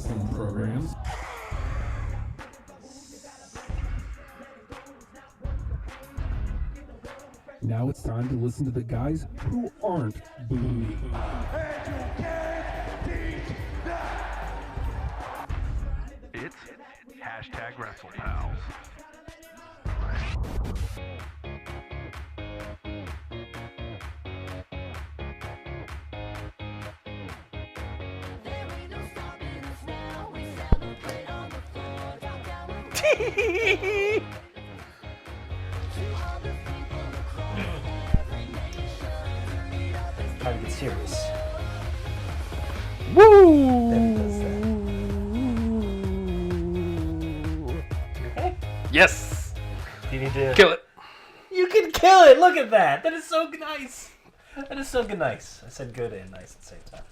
wrestling programs. Now it's time to listen to the guys who aren't booty. It's hashtag WrestlePals. Time to get serious. Woo! Then does that. Okay. Yes! Do you need to Kill it. You can kill it! Look at that! That is so nice! That is so good nice. I said good and nice at the same time.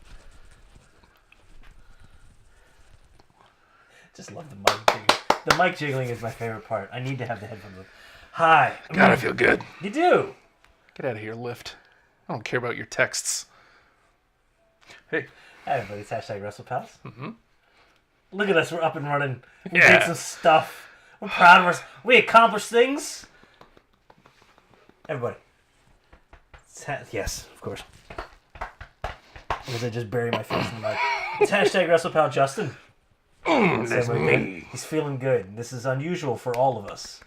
Just love the mic jiggling. The mic jiggling is my favorite part. I need to have the headphones on. Hi. God, I feel good. You do! Get out of here, Lift. I don't care about your texts. Hey. Hi everybody, it's hashtag WrestlePals. Mm-hmm. Look at us, we're up and running. We Yeah. did some stuff. We're proud of us. We accomplished things. Everybody. Yes, of course. Because I just bury my face in the mic. It's hashtag WrestlePal Justin. That's me. He's feeling good. This is unusual for all of us.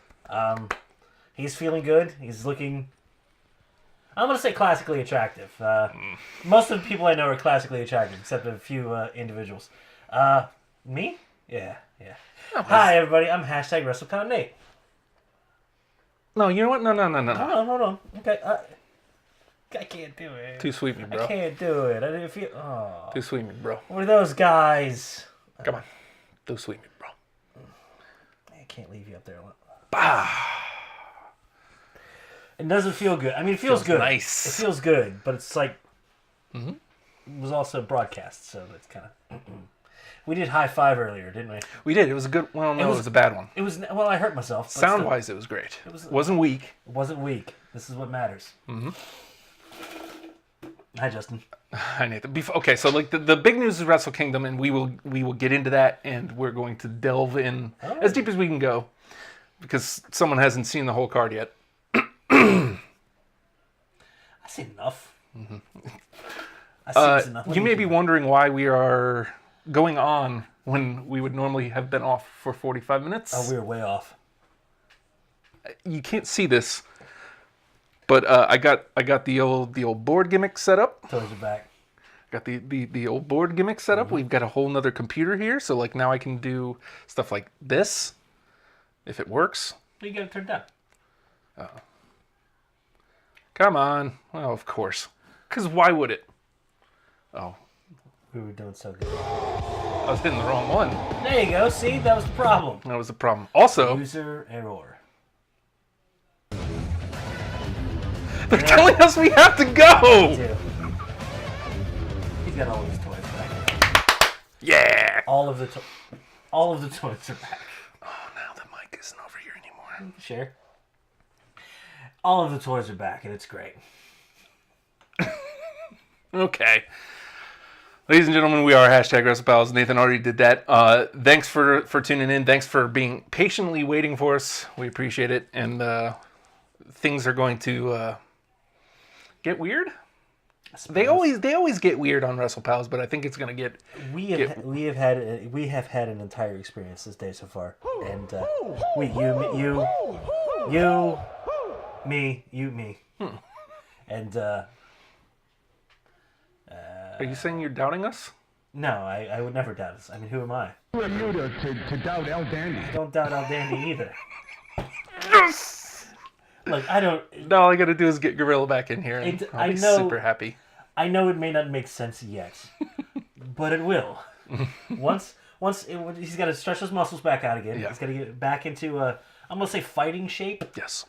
He's feeling good. He's looking... I'm going to say classically attractive. Most of the people I know are classically attractive, except a few individuals. Me? Yeah. Hi, everybody. I'm hashtag WrestleCon Nate. No, you know what? No. Hold on. Okay. I can't do it. Too sweet me, bro. I can't do it. I didn't feel... Oh. Too sweet me, bro. What are those guys? Come on. Too sweet me, bro. I can't leave you up there. Bah! It doesn't feel good. I mean, it feels good. Nice. It feels good, but it's like... It was also broadcast, so that's kind of... We did high five earlier, didn't we? We did. It was a good... Well, no, it was a bad one. It was... Well, I hurt myself. But Sound-wise, it was great. It wasn't weak. It wasn't weak. This is what matters. Mm-hmm. Hi, Justin. Hi, Nathan. Okay, so like the big news is Wrestle Kingdom, and we will get into that, and we're going to delve in as deep as we can go, because someone hasn't seen the whole card yet. I seen enough. Mm-hmm. I seen enough. You may be wondering why we are going on when we would normally have been off for 45 minutes. Oh, we were way off. You can't see this, but I got the old board gimmick set up. Toys are back. Got the old board gimmick set up. We've got a whole nother computer here, so like now I can do stuff like this, if it works. You got it turned down. Come on. Well, of course. Because why would it? Oh. We were doing so good. I was hitting the wrong one. There you go. See, that was the problem. That was the problem. Also, User error. they're telling us we have to go! Dude. He's got all of his toys back. Yeah! All of the toys are back. Oh, now the mic isn't over here anymore. Share. All of the toys are back, and it's great. Okay. Ladies and gentlemen, we are hashtag WrestlePals. Nathan already did that. Thanks for tuning in. Thanks for being patiently waiting for us. We appreciate it. And things are going to get weird. They always get weird on WrestlePals, but I think it's going to get. We have had an entire experience this day so far, and you, me, and. Are you saying you're doubting us? No, I would never doubt us. I mean, who am I? Who are you to doubt El Dandy? Don't doubt El Dandy either. Yes! Look, I don't. No, all I got to do is get Gorilla back in here, and I'll be super happy. I know it may not make sense yet, but it will. Once he's got to stretch those muscles back out again. Yeah. He's got to get back into I'm gonna say fighting shape. Yes.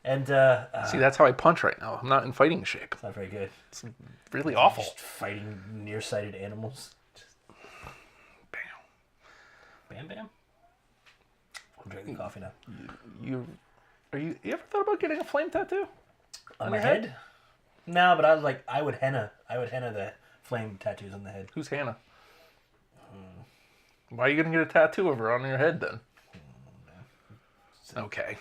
And see, that's how I punch right now. I'm not in fighting shape. It's not very good. It's really awful. Just fighting nearsighted animals. Just... Bam. I'm drinking coffee now. You ever thought about getting a flame tattoo on my head? No, but I would henna the flame tattoos on the head. Who's Hannah? Why are you gonna get a tattoo of her on your head then? Okay.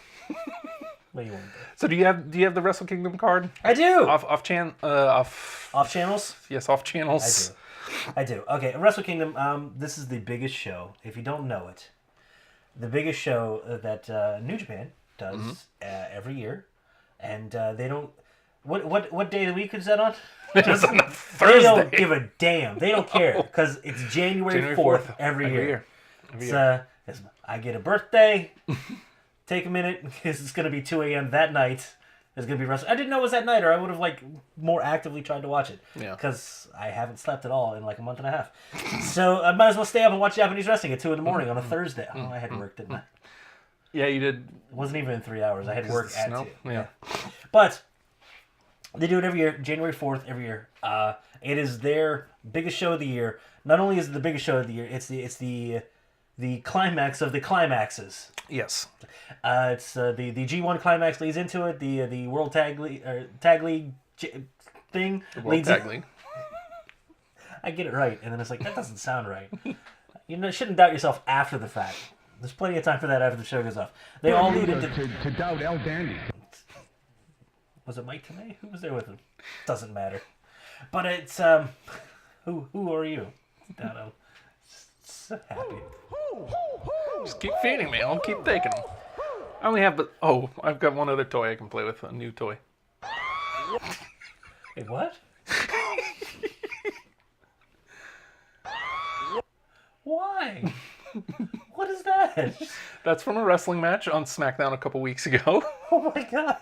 What do you want? So do you have the Wrestle Kingdom card? I do. Off Channels? Yes, off channels. I do. Okay, Wrestle Kingdom. This is the biggest show. If you don't know it, the biggest show that New Japan does every year, and they don't. What day of the week is that on? It's on a They Thursday. don't give a damn. They don't care because it's January 4th every year. I get a birthday. Take a minute because it's going to be 2 a.m. that night. There's going to be wrestling. I didn't know it was that night, or I would have more actively tried to watch it. Yeah. Because I haven't slept at all in a month and a half. So I might as well stay up and watch Japanese wrestling at 2 in the morning on a Thursday. Oh, I had to work, didn't I? Yeah, you did. It wasn't even in 3 hours. I had to work at 2. Yeah. But they do it every year, January 4th every year. It is their biggest show of the year. Not only is it the biggest show of the year, it's the climax of the climaxes. Yes. It's the G1 climax leads into it. The World Tag League thing The World Tag League. I get it right, and then it's like that doesn't sound right. You shouldn't doubt yourself after the fact. There's plenty of time for that after the show goes off. They all lead into to doubt El Dandy. Was it Mike Tanay? Who was there with him? Doesn't matter. But it's who are you? I don't know. So happy. Just keep feeding me. I'll keep taking them. I only have, I've got one other toy I can play with. A new toy. Wait, what? Why? What is that? That's from a wrestling match on SmackDown a couple weeks ago. Oh my god.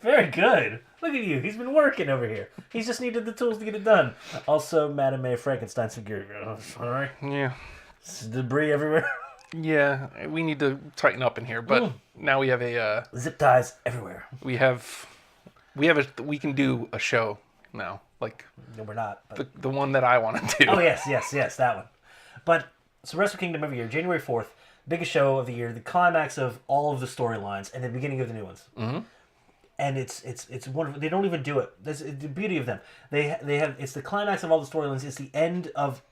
Very good. Look at you. He's been working over here. He's just needed the tools to get it done. Also, Madame Frankenstein's figure. Oh, sorry. Yeah. Debris everywhere. Yeah, we need to tighten up in here, but now we have a Zip ties everywhere. we can do a show now, like No, we're not. But... the one that I want to do. Oh, yes, that one. But, so Wrestle Kingdom every year, January 4th, biggest show of the year, the climax of all of the storylines, and the beginning of the new ones. Mm-hmm. And it's wonderful. They don't even do it. That's the beauty of them. They have, it's the climax of all the storylines. It's the end of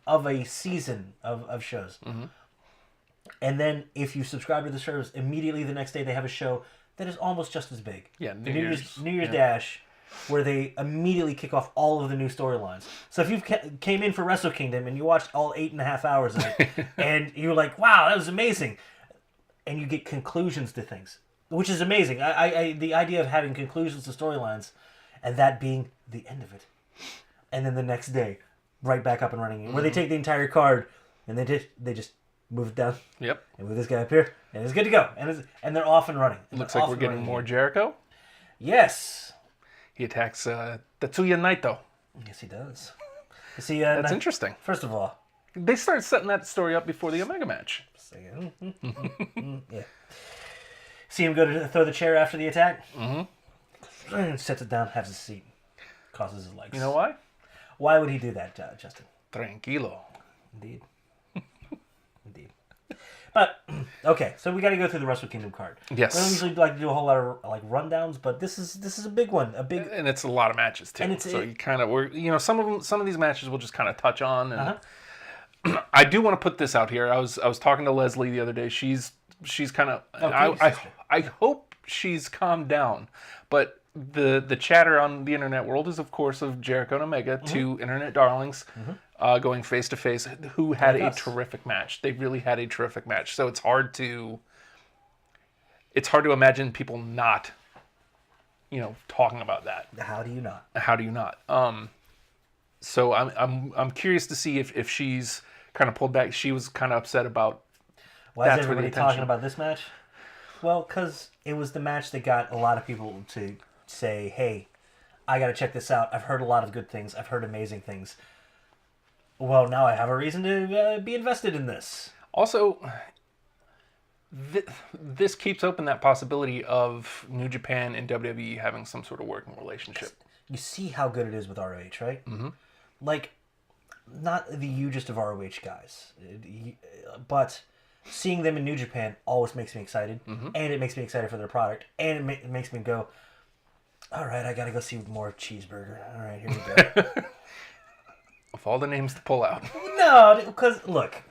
a season of shows. Mm-hmm. And then if you subscribe to the service, immediately the next day they have a show that is almost just as big. Yeah, New Year's Dash, where they immediately kick off all of the new storylines. So if you came in for Wrestle Kingdom and you watched all 8.5 hours of it, and you were like, wow, that was amazing, and you get conclusions to things, which is amazing. I the idea of having conclusions to storylines, and that being the end of it, and then the next day, right back up and running, where they take the entire card and they just move it down. Yep. And move this guy up here, and it's good to go, and they're off and running. Looks like we're getting more Jericho. Yes. He attacks Tetsuya Naito. Yes, he does. You see, That's interesting. First of all, They started setting that story up before the Omega match. yeah. See him go to throw the chair after the attack. Mm-hmm. Sets it down, has a seat, crosses his legs. You know why? Why would he do that, Justin? Tranquilo. Indeed. Indeed. But okay, so we got to go through the Wrestle Kingdom card. Yes. We don't usually like to do a whole lot of rundowns, but this is a big one, and it's a lot of matches too. And so you kind of some of these matches we'll just kind of touch on. And I do want to put this out here. I was talking to Leslie the other day. She's kind of I hope she's calmed down, but the chatter on the internet world is of course of Jericho and Omega, two internet darlings. Going face to face, who had a terrific match. They really had a terrific match. So it's hard to imagine people not, talking about that. How do you not? How do you not? So I'm curious to see if she's kind of pulled back. She was kind of upset about. Why is everybody talking about this match? Well, because it was the match that got a lot of people to say, "Hey, I got to check this out. I've heard a lot of good things. I've heard amazing things." Well, now I have a reason to be invested in this. Also, this keeps open that possibility of New Japan and WWE having some sort of working relationship. You see how good it is with ROH, right? Mm-hmm. Like, not the hugest of ROH guys, but seeing them in New Japan always makes me excited, and it makes me excited for their product, and it makes me go, all right, I got to go see more Cheeseburger. All right, here we go. Of all the names to pull out. No, because look,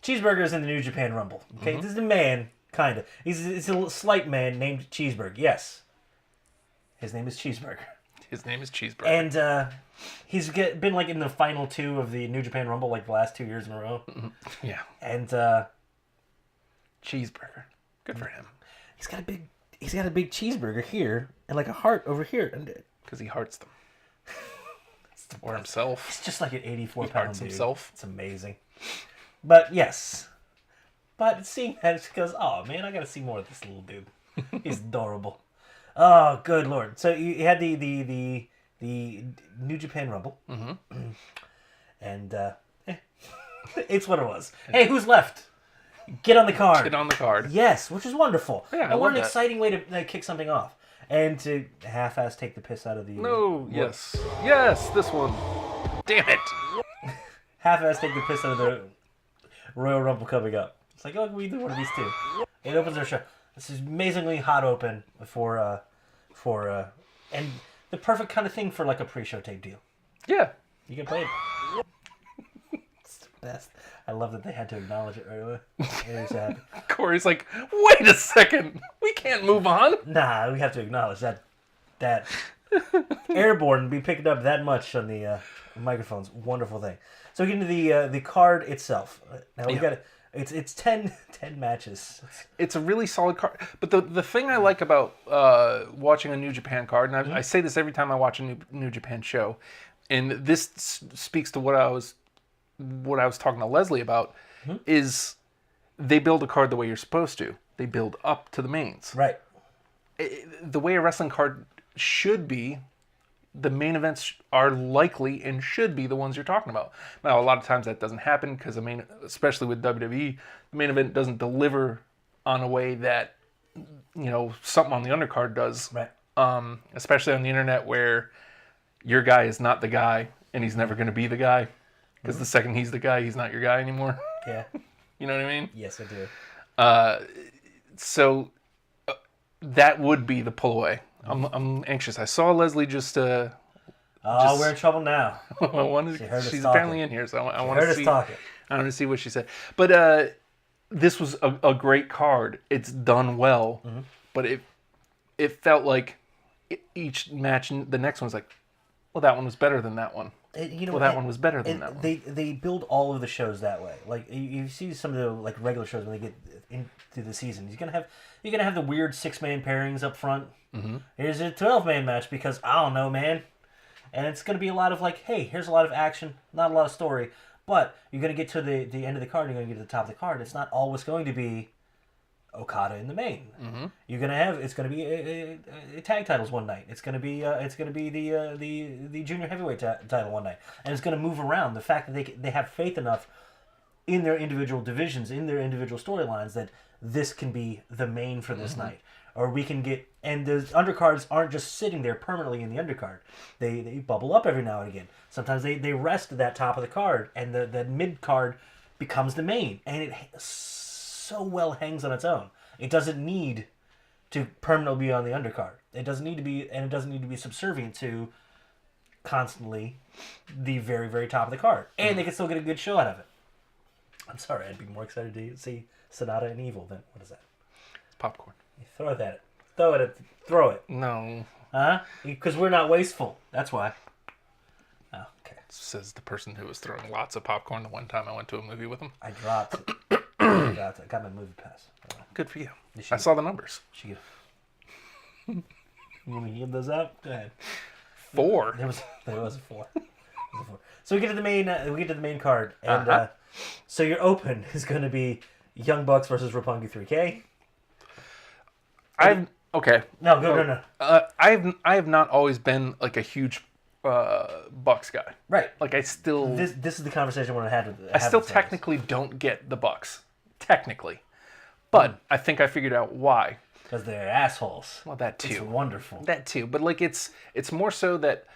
Cheeseburger's in the New Japan Rumble. Okay, this is a man, kind of. He's a slight man named Cheeseburger. Yes, his name is Cheeseburger. His name is Cheeseburger. And he's been like in the final 2 of the New Japan Rumble like the last 2 years in a row. Yeah. And Cheeseburger. Good for him. he's got a big cheeseburger here and like a heart over here. And Because he hearts them. it's the Or best. himself. It's just like an 84-pound hearts dude. himself. It's amazing. But yes. But seeing that, it goes, oh man, I gotta see more of this little dude. He's adorable. Oh, good lord. So you had the New Japan Rumble. Mm-hmm. And it's what it was. Hey, who's left? Get on the card. Get on the card. Yes, which is wonderful. Yeah, I and what love an that. exciting way to kick something off. And to half-ass take the piss out of the... No, yes. Yes, this one. Damn it. Half-ass take the piss out of the Royal Rumble coming up. It's like, oh, we do one of these two. It opens our show. This is amazingly hot open for and the perfect kind of thing for like a pre-show tape deal. Yeah. You can play it. It's the best. I love that they had to acknowledge it right away. It was happy. Corey's like, wait a second. We can't move on. Nah, we have to acknowledge that Airborne be picking up that much on the microphones. Wonderful thing. So we get into the card itself. Now we got it's 10 matches. It's a really solid card. But the thing I like about watching a New Japan card, and I say this every time I watch a New Japan show, and this speaks to what I was talking to Leslie about, is they build a card the way you're supposed to. They build up to the mains. Right. The way a wrestling card should be, the main events are likely and should be the ones you're talking about. Now, a lot of times that doesn't happen because especially with WWE, the main event doesn't deliver on a way that, something on the undercard does. Right. Especially on the internet where your guy is not the guy and he's never going to be the guy. Because the second he's the guy, he's not your guy anymore. Yeah. You know what I mean? Yes, I do. So that would be the pull away. I'm anxious. I saw Leslie just. We're in trouble now. She's apparently in here, so I want to see. Talking. I want to see what she said. But this was a great card. It's done well, but it felt like each match, the next one's like, well, that one was better than that one. That one was better than that one. They build all of the shows that way. Like you see some of the like regular shows when they get into the season, you're gonna have the weird 6-man pairings up front. Mm-hmm. Here's a 12-man match because I don't know, man. And it's gonna be a lot of like, hey, here's a lot of action, not a lot of story. But you're gonna get to the end of the card, and you're gonna get to the top of the card. It's not always going to be Okada in the main. Mm-hmm. You're gonna have it's gonna be a tag titles one night. It's gonna be the junior heavyweight title one night, and it's gonna move around. The fact that they have faith enough in their individual divisions, in their individual storylines, that this can be the main for this night, or we can get and the undercards aren't just sitting there permanently in the undercard. They bubble up every now and again. Sometimes they rest at that top of the card, and the mid card becomes the main, and it so well hangs on its own. It doesn't need to permanently be on the undercard. It doesn't need to be, and it doesn't need to be subservient to constantly the very, very top of the card. And they can still get a good show out of it. I'm sorry, I'd be more excited to see Sonata and Evil than, what is that? Popcorn. You throw it at it. Throw it. No. Huh? Because we're not wasteful. That's why. Oh, okay. Says the person who was throwing lots of popcorn the one time I went to a movie with him. I dropped it. I got my movie pass. Good for you. I saw the numbers. You want me to give those out? Go ahead. 4. There was a 4. So we get to the main card, and so your open is going to be Young Bucks versus Roppongi 3K. Okay. No. I have not always been like a huge Bucks guy. Right. Like I still. This is the conversation I want to have with. I still technically don't get the Bucks. Technically, but I think I figured out why. Because they're assholes. Well, that too. It's wonderful. That too, but like it's more so that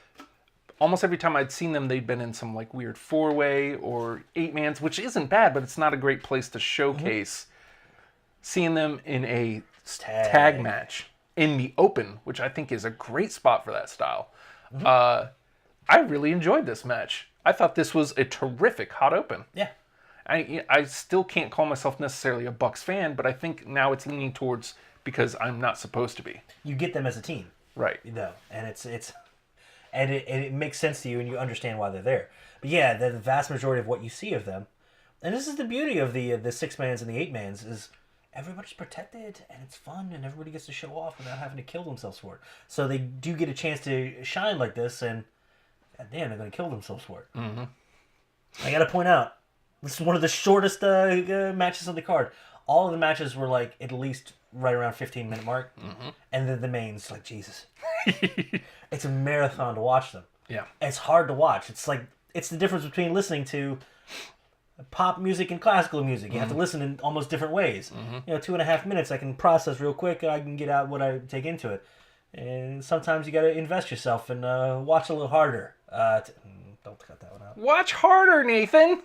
almost every time I'd seen them, they'd been in some like weird 4-way or 8-mans, which isn't bad, but it's not a great place to showcase. Seeing them in a tag match in the open, which I think is a great spot for that style. I really enjoyed this match. I thought this was a terrific hot open. Yeah. I still can't call myself necessarily a Bucks fan, but I think now it's leaning towards because I'm not supposed to be. You get them as a team. Right. You know, and it makes sense to you and you understand why they're there. But yeah, the vast majority of what you see of them, and this is the beauty of the 6-mans and the 8-mans, is everybody's protected and it's fun and everybody gets to show off without having to kill themselves for it. So they do get a chance to shine like this, and goddamn, they're going to kill themselves for it. Mm-hmm. I got to point out, this is one of the shortest matches on the card. All of the matches were like at least right around 15-minute mark, and then the mains, like, Jesus. It's a marathon to watch them. Yeah. It's hard to watch. It's like, it's the difference between listening to pop music and classical music. You have to listen in almost different ways. 2.5 minutes I can process real quick, I can get out what I take into it. And sometimes you got to invest yourself and watch a little harder. Don't cut that one out. Watch harder, Nathan.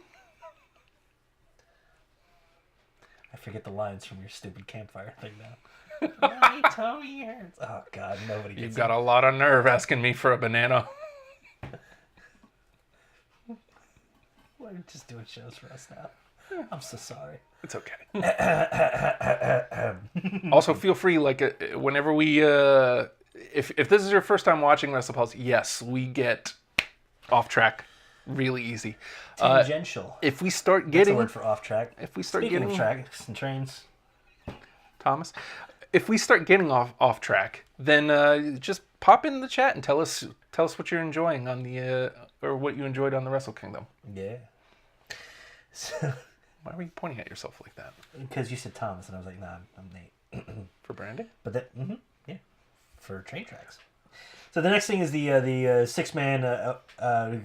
I forget the lines from your stupid campfire thing now. My tummy hurts. Oh God, nobody gets You've got a lot of nerve asking me for a banana. Why are you just doing shows for us now? I'm so sorry. It's okay. Also, feel free, like, whenever we, if this is your first time watching WrestlePals, yes, we get off track really easy. Tangential. If we start That's a getting, word for off track. if we start Speaking getting of tracks and trains, Thomas, if we start getting off track, then just pop in the chat and tell us what you're enjoying on the or what you enjoyed on the Wrestle Kingdom. yeah. So, Why were you pointing at yourself like that? because you said Thomas, and I was like, nah, I'm Nate. For branding? But that, yeah, for train tracks. So the next thing is the 6-man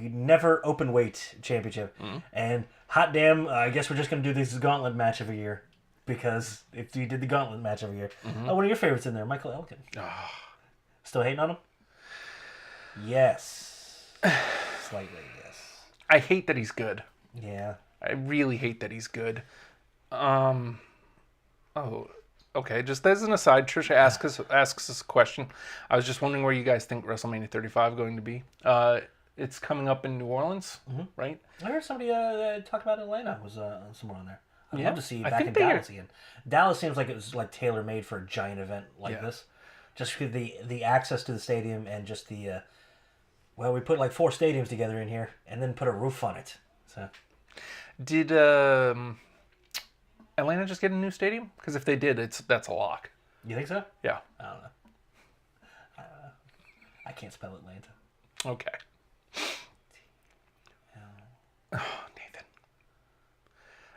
never open weight championship, and hot damn, I guess we're just gonna do this gauntlet match every year, because if you did the gauntlet match every year, one of your favorites in there, Michael Elgin. Still hating on him? Yes, slightly, yes. I hate that he's good. Yeah. I really hate that he's good. Oh, okay. Just as an aside, Trisha asks us a question. I was just wondering where you guys think WrestleMania 35 is going to be. It's coming up in New Orleans, right? I heard somebody talk about Atlanta was somewhere on there. I'd love to see it I back think in they Dallas again. Dallas seems like it was like tailor made for a giant event like Yeah. this. Just for the access to the stadium and just the we put like 4 stadiums together in here and then put a roof on it. So Did Atlanta just get a new stadium? Because if they did, that's a lock. you think so? Yeah. I don't know. I can't spell Atlanta. Okay. Oh, Nathan.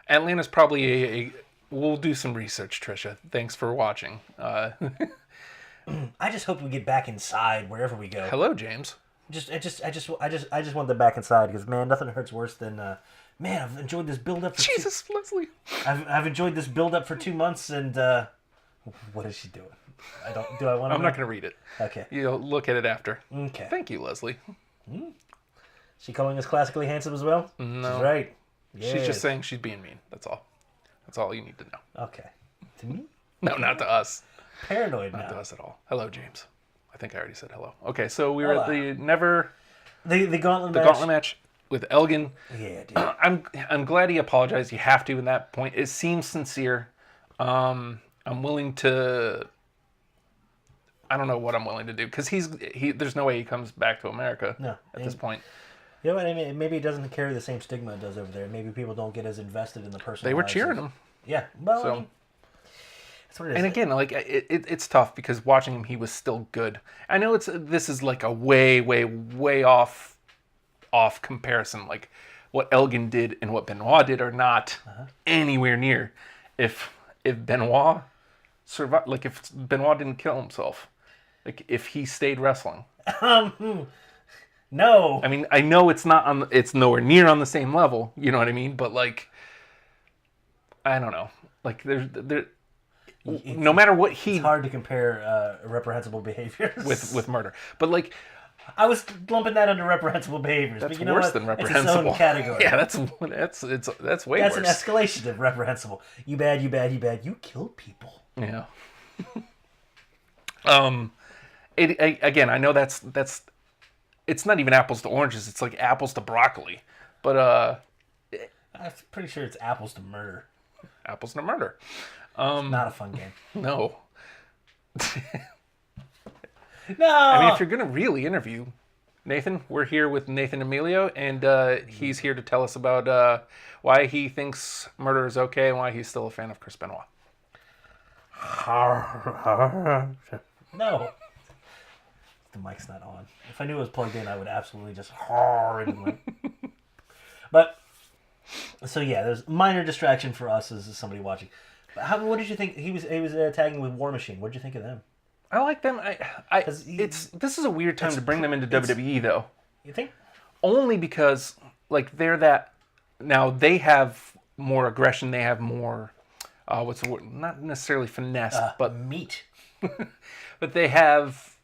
Atlanta's probably a we'll do some research, Trisha. Thanks for watching. I just hope we get back inside wherever we go. Hello, James. I just want them back inside because man, nothing hurts worse than man. I've enjoyed this build up. Jesus, Leslie. I've enjoyed this build up for 2 months, and what is she doing? Do I want to? I'm not going to read it. Okay. You'll look at it after. Okay. Thank you, Leslie. She calling us classically handsome as well? No. She's right. She's Yes. just saying she's being mean. That's all. That's all you need to know. Okay. To me, No, not to us. paranoid Not to now. us at all. Hello, James. I think I already said hello. Okay, so we were at Hola. the gauntlet match. gauntlet match with Elgin. Yeah, dude. I'm glad he apologized. You have to in that point. It seems sincere. I'm willing to. I don't know what I'm willing to do because there's no way he comes back to America No, at this point. You know what I mean? Maybe it doesn't carry the same stigma it does over there. Maybe people don't get as invested in the person. They were cheering him. Yeah. Well, So- I mean, that's what it is. And again, like it's tough because watching him, he was still good. I know this is like a way off comparison. Like what Elgin did and what Benoit did are not anywhere near. If Benoit survived, like if Benoit didn't kill himself, like if he stayed wrestling. No. I mean, I know it's nowhere near on the same level. You know what I mean? But like, I don't know. Like there. No matter what he It's hard to compare reprehensible behaviors with murder, but like I was lumping that under reprehensible behaviors. that's but you know worse what? than It's reprehensible. its own category. Yeah, that's way That's an worse. escalation of reprehensible. You bad, you bad, you bad. You killed people. Yeah. Again, I know that's it's not even apples to oranges. It's like apples to broccoli. But I'm pretty sure it's apples to murder. apples to murder. Not a fun game. No. No! I mean, if you're going to really interview Nathan, we're here with Nathan Emilio, and he's here to tell us about why he thinks murder is okay and why he's still a fan of Chris Benoit. No. The mic's not on. If I knew it was plugged in, I would absolutely just But, so yeah, there's minor distraction for us as somebody watching. But what did you think? He was tagging with War Machine. What did you think of them? I like them. This is a weird time to bring them into WWE, though. You think? Only because, like, now they have more aggression. They have more, what's the word? Not necessarily finesse, but meat. but they have,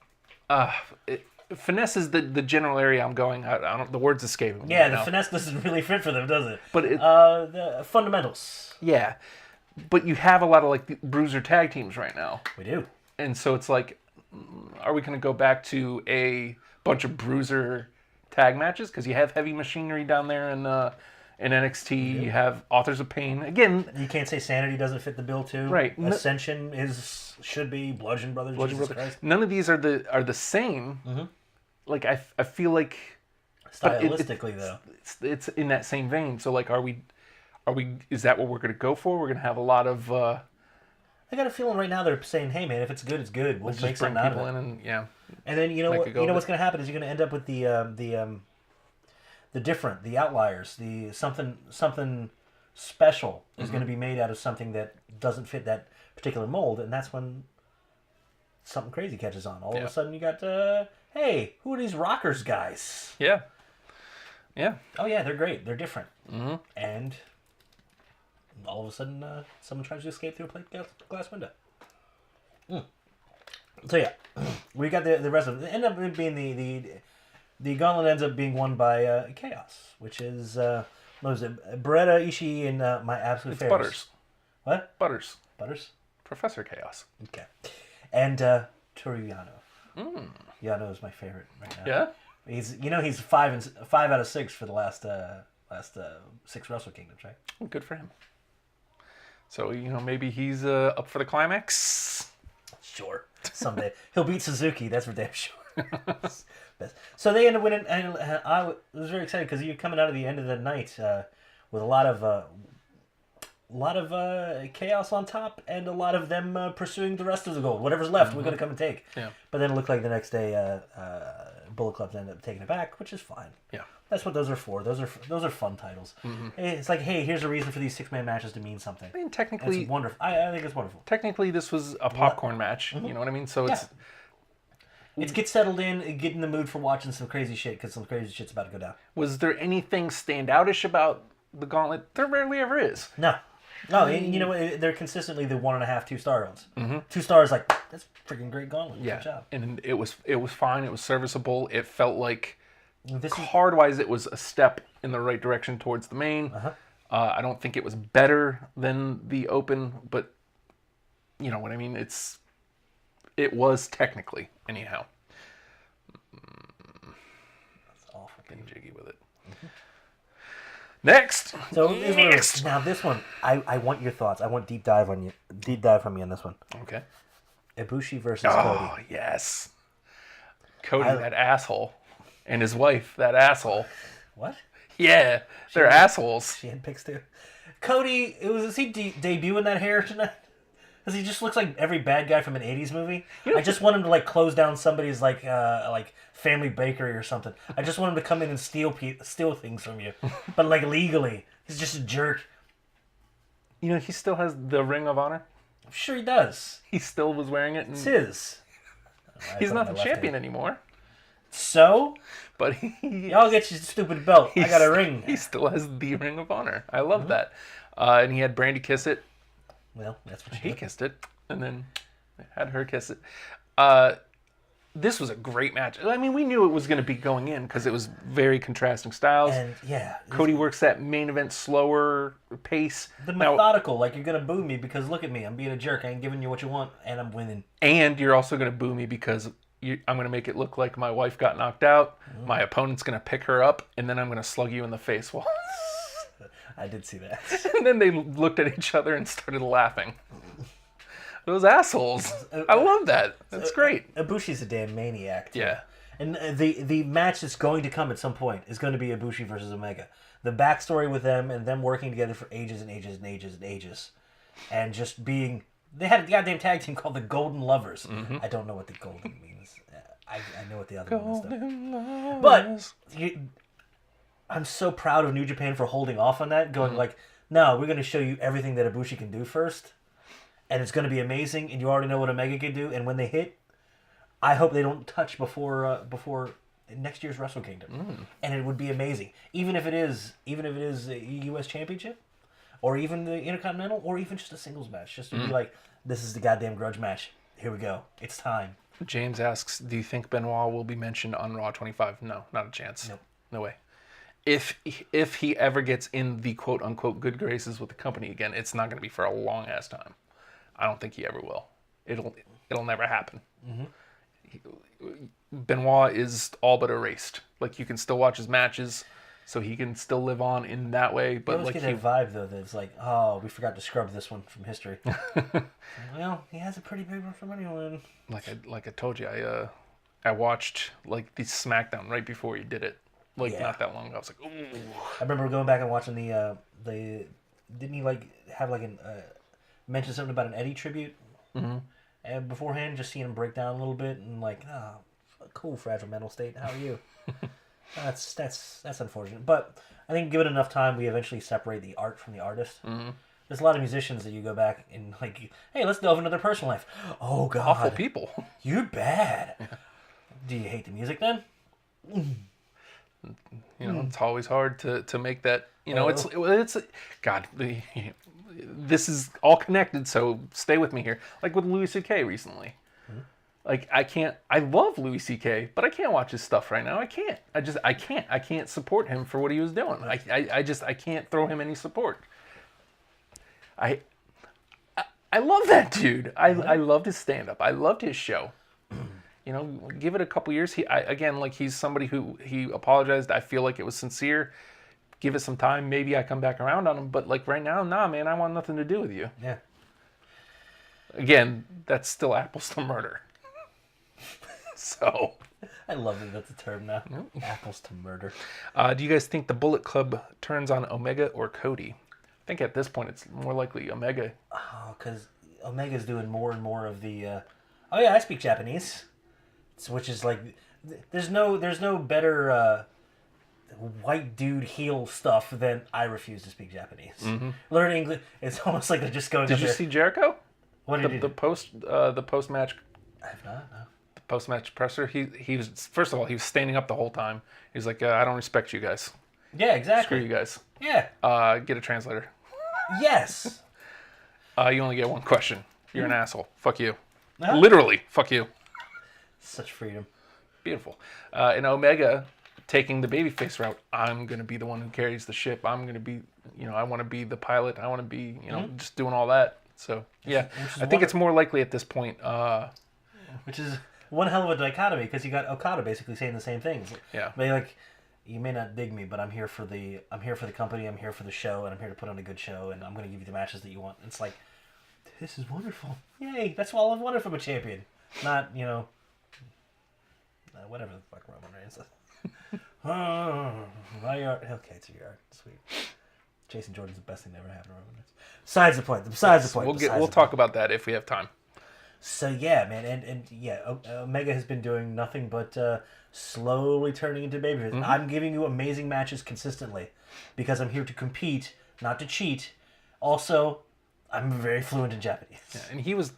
finesse is the general area I'm going. I don't. The words escaping me. Yeah, the finesse doesn't really fit for them, does it? But the fundamentals. Yeah, but you have a lot of like the bruiser tag teams right now. We do. And so it's like, are we going to go back to a bunch of bruiser tag matches? Because you have Heavy Machinery down there in NXT. You have Authors of Pain. Again, you can't say Sanity doesn't fit the bill too. Right. Ascension should be Bludgeon Brothers. Christ. None of these are the same. Mm-hmm. Like I feel like stylistically though, it's in that same vein. So like, are we? Is that what we're going to go for? We're going to have a lot of. I got a feeling right now they're saying, "Hey man, if it's good, it's good. We'll make something out of it." And then you know what? You know what's going to happen is you're going to end up with the different, the outliers, the something special is going to be made out of something that doesn't fit that particular mold, and that's when something crazy catches on. All of a sudden, you got hey, who are these Rockers guys? Yeah. Oh yeah, they're great. They're different, and all of a sudden, someone tries to escape through a plate glass window. So yeah, we got the rest of it. End up being the gauntlet ends up being won by Chaos, which is what was it? Beretta, Ishii, and my absolute favorite. Butters. What? Butters. Professor Chaos. Okay, and Toru Yano. Yano is my favorite right now. Yeah. He's 5 out of 6 for the last 6 Wrestle Kingdoms, right? Well, good for him. So, maybe he's up for the climax? Sure. Someday. He'll beat Suzuki, that's for damn sure. So they end up winning, and I was very excited because you're coming out of the end of the night with a lot of chaos on top and a lot of them pursuing the rest of the gold. Whatever's left, we're going to come and take. Yeah. But then it looked like the next day Bullet Club ended up taking it back, which is fine. Yeah. That's what those are for. Those are fun titles. It's like, hey, here's a reason for these 6-man matches to mean something. I mean, technically, it's wonderful. I think it's wonderful. Technically, this was a popcorn match. You know what I mean? So it's get settled in, get in the mood for watching some crazy shit because some crazy shit's about to go down. Was there anything standoutish about the Gauntlet? There rarely ever is. No, and you know what? They're consistently the 1.5, 2-star ones. 2 stars, like that's freaking great Gauntlet. Yeah, good job. And it was fine. It was serviceable. It felt like card-wise, it was a step in the right direction towards the main. I don't think it was better than the Open, but you know what I mean. It was technically anyhow. That's awful. Getting jiggy with it. Next. So now this one, I want your thoughts. I want deep dive from you on this one. Okay. Ibushi versus Cody. Oh yes. Cody, that asshole, and his wife, that asshole. What? Yeah, they're assholes. She had pics too. Cody, is he debuting that hair tonight? Because he just looks like every bad guy from an '80s movie. I just want him to close down somebody's like family bakery or something. I just want him to come in and steal things from you, but legally. He's just a jerk. He still has the Ring of Honor. I'm sure he does. He still was wearing it. It's his. He's not the champion anymore. So? But y'all get your stupid belt. I got a ring. He still has the Ring of Honor. I love that. And he had Brandy kiss it. Well, that's what he kissed it, and then had her kiss it. This was a great match. I mean, we knew it was going to be going in because it was very contrasting styles. And Cody works that main event slower pace. The methodical, you're going to boo me because look at me, I'm being a jerk. I ain't giving you what you want, and I'm winning. And you're also going to boo me because I'm going to make it look like my wife got knocked out. My opponent's going to pick her up, and then I'm going to slug you in the face. Well, I did see that. and then they looked at each other and started laughing. Those assholes. I love that. That's great. Ibushi's a damn maniac, too. Yeah. And the match that's going to come at some point is going to be Ibushi versus Omega. The backstory with them and them working together for ages and ages and ages and ages. And just being... They had a goddamn tag team called the Golden Lovers. I don't know what the golden means. I know what the other one is, though. But I'm so proud of New Japan for holding off on that, going like, no, we're going to show you everything that Ibushi can do first. And it's going to be amazing, and you already know what Omega can do. And when they hit, I hope they don't touch before next year's Wrestle Kingdom. And it would be amazing, even if it is a U.S. Championship, or even the Intercontinental, or even just a singles match, just to be like, this is the goddamn grudge match. Here we go. It's time. James asks, do you think Benoit will be mentioned on Raw 25? No, not a chance. Nope. No way. If he ever gets in the quote unquote good graces with the company again, it's not going to be for a long ass time. I don't think he ever will. It'll never happen. Benoit is all but erased. Like, you can still watch his matches, so he can still live on in that way. But I always like, get that vibe though that it's like, oh, we forgot to scrub this one from history. Well, he has a pretty big one from anyone. Like I told you, I watched like the SmackDown right before he did it. Like not that long ago. I was like, ooh. I remember going back and watching the didn't he like have like an mention something about an Eddie tribute? And beforehand, just seeing him break down a little bit and like, oh, cool, fragile mental state. How are you? That's unfortunate, but I think given enough time, we eventually separate the art from the artist. There's a lot of musicians that you go back and like, hey, let's delve into their personal life. Oh God, Awful people. You're bad. Do you hate the music then? You know, it's always hard to make that. You know, it's God. This is all connected, so stay with me here. Like with Louis C.K. recently. Like, I love Louis C.K., but I can't watch his stuff right now. I can't. I can't support him for what he was doing. I can't throw him any support. I love that dude. I loved his stand-up. I loved his show. You know, give it a couple years. He's somebody who, he apologized. I feel like it was sincere. Give it some time. Maybe I come back around on him. But like right now, nah, man, I want nothing to do with you. Yeah. Again, that's still apples to murder. So. I love that that's a term now. Apples to murder. Do you guys think the Bullet Club turns on Omega or Cody? I think at this point it's more likely Omega. Oh, because Omega's doing more and more of the, oh yeah, I speak Japanese. Which is like, there's no better white dude heel stuff than I refuse to speak Japanese. Learn English, it's almost like they're just going. Did you see Jericho? What did he do? The post match? I have not. No. The post match presser. He was, first of all, he was standing up the whole time. He's like, I don't respect you guys. Yeah, exactly. Screw you guys. Yeah. Get a translator. Yes. You only get one question. You're an asshole. Fuck you. Uh-huh. Literally, fuck you. Such freedom. Beautiful. And Omega taking the babyface route. I'm going to be the one who carries the ship. I'm going to be, I want to be the pilot. I want to be, just doing all that. So, yeah. I think it's more likely at this point. Which is one hell of a dichotomy, because you got Okada basically saying the same things. Yeah. But like, you may not dig me, but I'm here for the company, I'm here for the show, and I'm here to put on a good show, and I'm going to give you the matches that you want. It's like, this is wonderful. Yay, that's all I've wanted from a champion. Not, whatever the fuck Roman Reigns says. My yard. Okay, it's your yard. Sweet. Jason Jordan's the best thing that ever happened to Roman Reigns. Besides the point. We'll talk about that if we have time. So yeah, man, and yeah, Omega has been doing nothing but slowly turning into babyface. I'm giving you amazing matches consistently because I'm here to compete, not to cheat. Also, I'm very fluent in Japanese. Yeah, and he was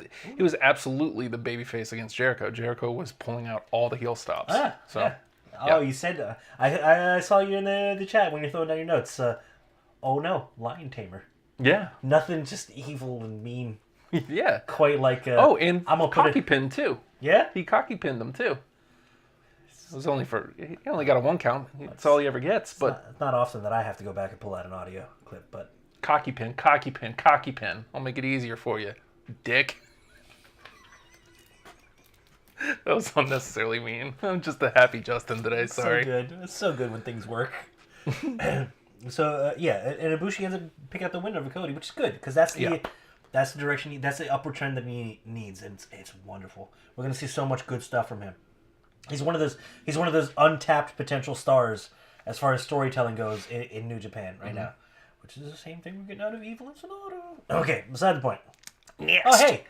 absolutely the babyface against Jericho. Jericho was pulling out all the heel stops. Yeah. Oh, you said I saw you in the chat when you're throwing down your notes. Oh no, Lion Tamer. Yeah. Nothing, just evil and mean. Yeah. Quite like. And I'm cocky pinned too. Yeah. He cocky pinned him too. It was only he only got a 1 count. That's all he ever gets. But it's not often that I have to go back and pull out an audio clip, but. Cocky pin, cocky pin, cocky pin. I'll make it easier for you, dick. That was unnecessarily mean. I'm just a happy Justin today. Sorry. So good. It's so good when things work. So yeah, and Ibushi ends up picking up the win over Cody, which is good because that's the direction. That's the upward trend that he needs, and it's wonderful. We're gonna see so much good stuff from him. He's one of those untapped potential stars as far as storytelling goes in New Japan right now, which is the same thing we're getting out of Evil and Sonata. Okay, beside the point. Yes. Oh hey,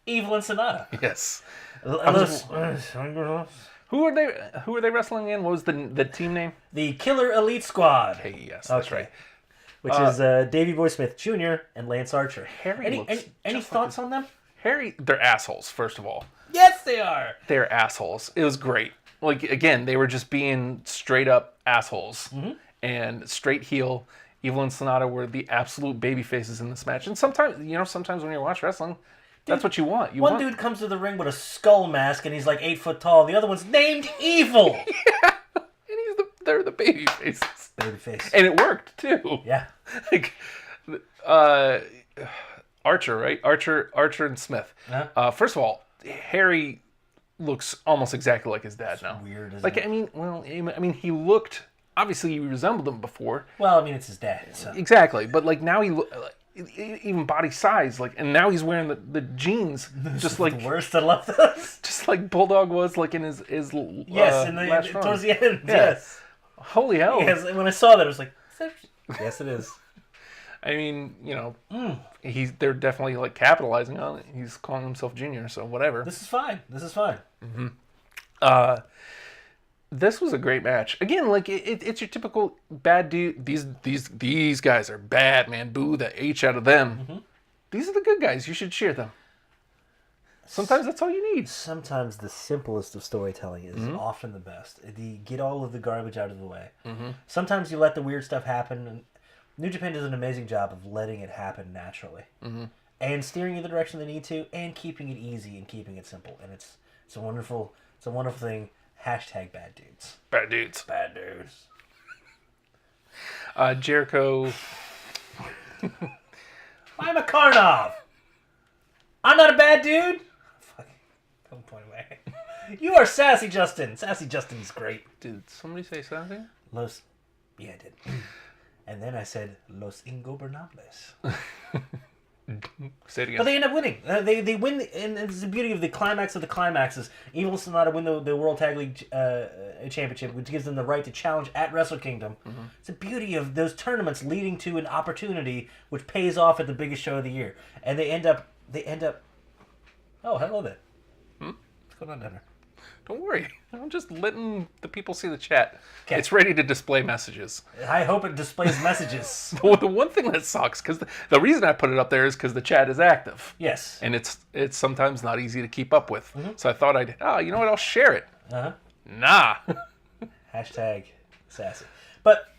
Evil and Sonata. Yes. Who are they wrestling in? What was the team name? The Killer Elite Squad. Hey, yes, that's right. Which is Davey Boy Smith Jr. and Lance Archer. Any thoughts on them? They're assholes, first of all. Yes, they are. They're assholes. It was great. Like, again, they were just being straight up assholes. And straight heel. Evil and Sonata were the absolute baby faces in this match. And sometimes when you watch wrestling, that's what you want. One dude comes to the ring with a skull mask and he's like 8 foot tall. The other one's named Evil. Yeah. And they're the baby faces. Baby face. And it worked, too. Yeah. Like, Archer, right? Archer and Smith. Uh-huh. First of all, Harry looks almost exactly like his dad now. Weird, isn't like, it? I mean, he looked. Obviously, he resembled him before. Well, I mean, it's his dad. So. Exactly, but like now even body size, like, and now he's wearing the jeans, just like the worst. I love those. Just like Bulldog was, like in his last run. Towards the end. Yeah. Yes. Holy hell! Yes. When I saw that, I was like, yes, it is. I mean, they're definitely like capitalizing on it. He's calling himself Junior, so whatever. This is fine. This was a great match. Again, like it's your typical bad dude. These guys are bad, man. Boo the H out of them. These are the good guys. You should cheer them. Sometimes that's all you need. Sometimes the simplest of storytelling is often the best. Get all of the garbage out of the way. Sometimes you let the weird stuff happen. And New Japan does an amazing job of letting it happen naturally, and steering you the direction they need to, and keeping it easy and keeping it simple. And it's a wonderful thing. Hashtag bad dudes. Bad dudes. Bad dudes. Jericho. I'm a Karnov. I'm not a bad dude. Fuck. Don't point away. You are Sassy Justin. Sassy Justin's great. Did somebody say something? Yeah, I did. And then I said Los Ingobernables. Say it again. But they end up winning. They win, and it's the beauty of the climax of the climaxes. Evil Sonata win the World Tag League Championship, which gives them the right to challenge at Wrestle Kingdom. It's the beauty of those tournaments leading to an opportunity which pays off at the biggest show of the year. And they end up. Oh, hello there. What's going on down there? Don't worry. I'm just letting the people see the chat. Okay. It's ready to display messages. I hope it displays messages. Well, the one thing that sucks, because the reason I put it up there is because the chat is active. Yes. And it's sometimes not easy to keep up with. So I thought you know what, I'll share it. Nah. Hashtag sassy. But,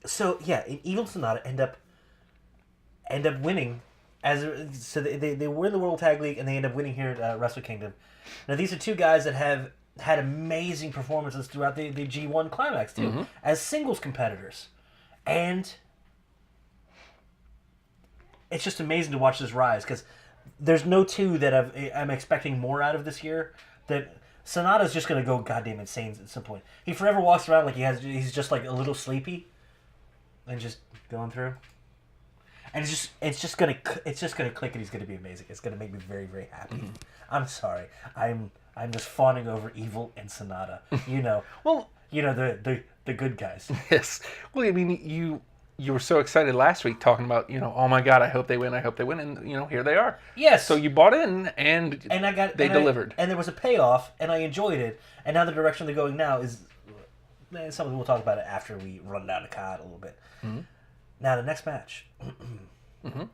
so, yeah, Evil Sonata end up winning. So they win the World Tag League, and they end up winning here at Wrestle Kingdom. Now, these are two guys that have had amazing performances throughout the G1 Climax, too, as singles competitors. And it's just amazing to watch this rise, because there's no two that I'm expecting more out of this year. That Sonata's just going to go goddamn insane at some point. He forever walks around like he's just like a little sleepy and just going through. And it's just gonna click, and he's gonna be amazing. It's gonna make me very, very happy. I'm sorry. I'm just fawning over Evil and Sonata. Well, the good guys. Yes. Well, I mean, you were so excited last week talking about, oh my God, I hope they win, and here they are. Yes. So you bought in, and they delivered. And there was a payoff, and I enjoyed it. And now the direction they're going now is something we'll talk about it after we run down the card a little bit. Now, the next match. I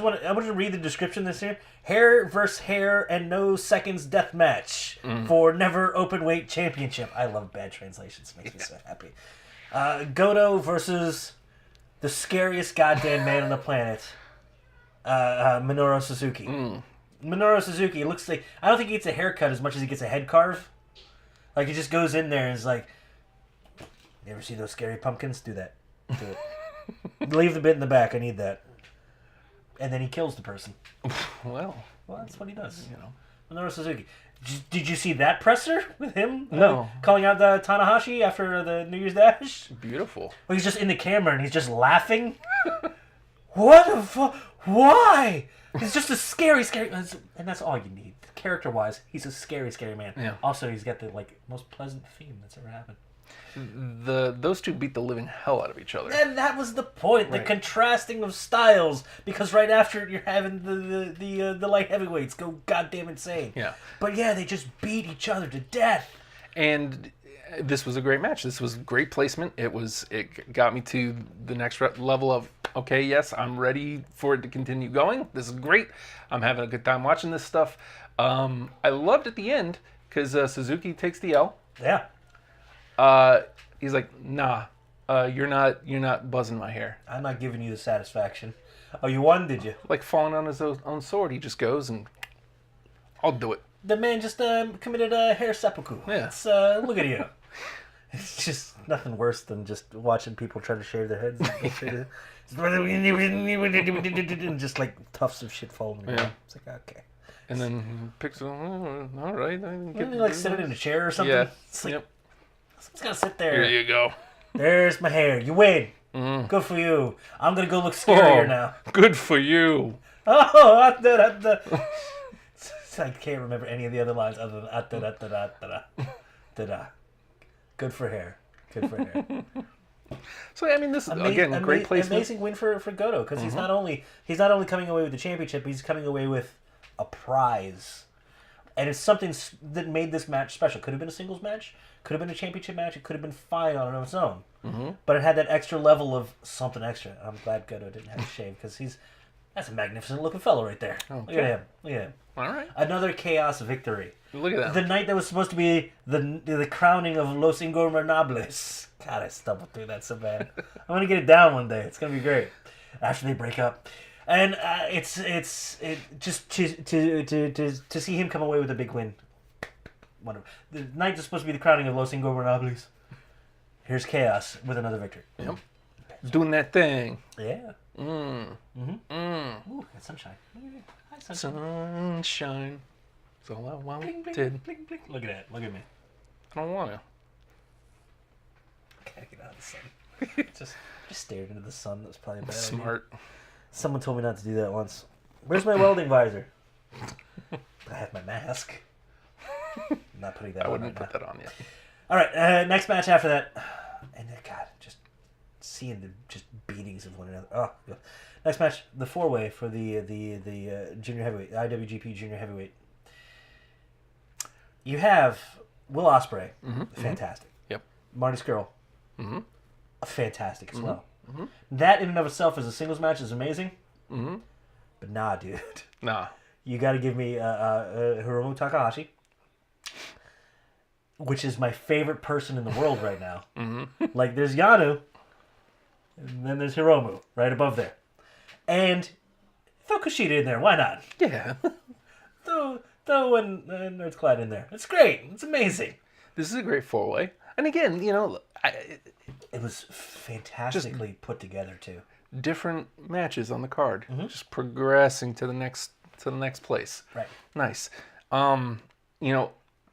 wanted to read the description this here. Hair versus hair and no seconds death match for Never Openweight Championship. I love bad translations. It makes me so happy. Goto versus the scariest goddamn man on the planet, Minoru Suzuki. Minoru Suzuki looks like... I don't think he gets a haircut as much as he gets a head carve. Like, he just goes in there and is like... You ever see those scary pumpkins? Do that. Do it. Leave the bit in the back. I need that. And then he kills the person. Well, that's what he does. Minoru Suzuki. Did you see that presser with him? No. Calling out the Tanahashi after the New Year's Dash? Beautiful. Well, he's just in the camera and he's just laughing. What the fuck? Why? He's just a scary, and that's all you need. Character-wise, he's a scary, scary man. Yeah. Also, he's got the most pleasant theme that's ever happened. Those two beat the living hell out of each other. And that was the point, Right. the contrasting of styles. Because right after it, you're having the light heavyweights go goddamn insane. Yeah. But yeah, they just beat each other to death. And this was a great match. This was great placement. It got me to the next level of, okay, yes, I'm ready for it to continue going. This is great. I'm having a good time watching this stuff. I loved at the end because Suzuki takes the L. Yeah. He's like, nah, you're not buzzing my hair. I'm not giving you the satisfaction. Oh, you won, did you? Like falling on his own sword, he just goes and I'll do it. The man just committed a hair seppuku. Yeah. It's, look at you. It's just nothing worse than just watching people try to shave their heads. And just like tufts of shit falling. Yeah. It's like, okay. And then he picks it up, all right. I can Maybe like sit it in a chair or something. Yeah. It's like, Yep. someone's got to sit there. Here you go. There's my hair. You win. Good for you. I'm going to go look scarier now. Good for you. Oh, I can't remember any of the other lines other than Good for hair. Good for hair. So I mean, this is again great placement. Amazing win for Goto because he's not only coming away with the championship, he's coming away with a prize, and it's something that made this match special. Could have been a singles match, could have been a championship match, it could have been fine on its own, but it had that extra level of something extra. I'm glad Goto didn't have to shave because that's a magnificent looking fellow right there. Okay. Look at him. Look at him. All right. Another chaos victory. Look at that. The night that was supposed to be the crowning of Los Ingobernables. God, I stumbled through that so bad. I'm gonna get it down one day. It's gonna be great. After they break up, and it's just to see him come away with a big win. Wonderful. The night that's supposed to be the crowning of Los Ingobernables. Here's chaos with another victory. Yep. Doing that thing. Yeah. Ooh, got sunshine. Hi, sunshine. Sunshine. That's all I wanted. Bling, bling, bling, bling. Look at that. Look at me. I don't want to. Gotta get out of the sun. just stared into the sun. That was probably a bad idea. Smart. Someone told me not to do that once. Where's my welding visor? I have my mask. I'm not putting that I on wouldn't right put now. that on yet. All right, next match after that. And God, just seeing the just beatings of one another. Oh, God. Next match, the four-way for the junior heavyweight, IWGP junior heavyweight. You have Will Ospreay, fantastic. Yep. Marty Scurll, fantastic as well. That in and of itself as a singles match is amazing. But nah, dude. Nah. You got to give me Hiromu Takahashi, which is my favorite person in the world right now. Like, there's Yano, and then there's Hiromu right above there. And throw Kushida in there. Why not? Yeah. Throw Nerds Clyde in there. It's great. It's amazing. This is a great four-way. And again, you know, It was fantastically put together, too. different matches on the card, just progressing to the next place. Right. Nice. You know,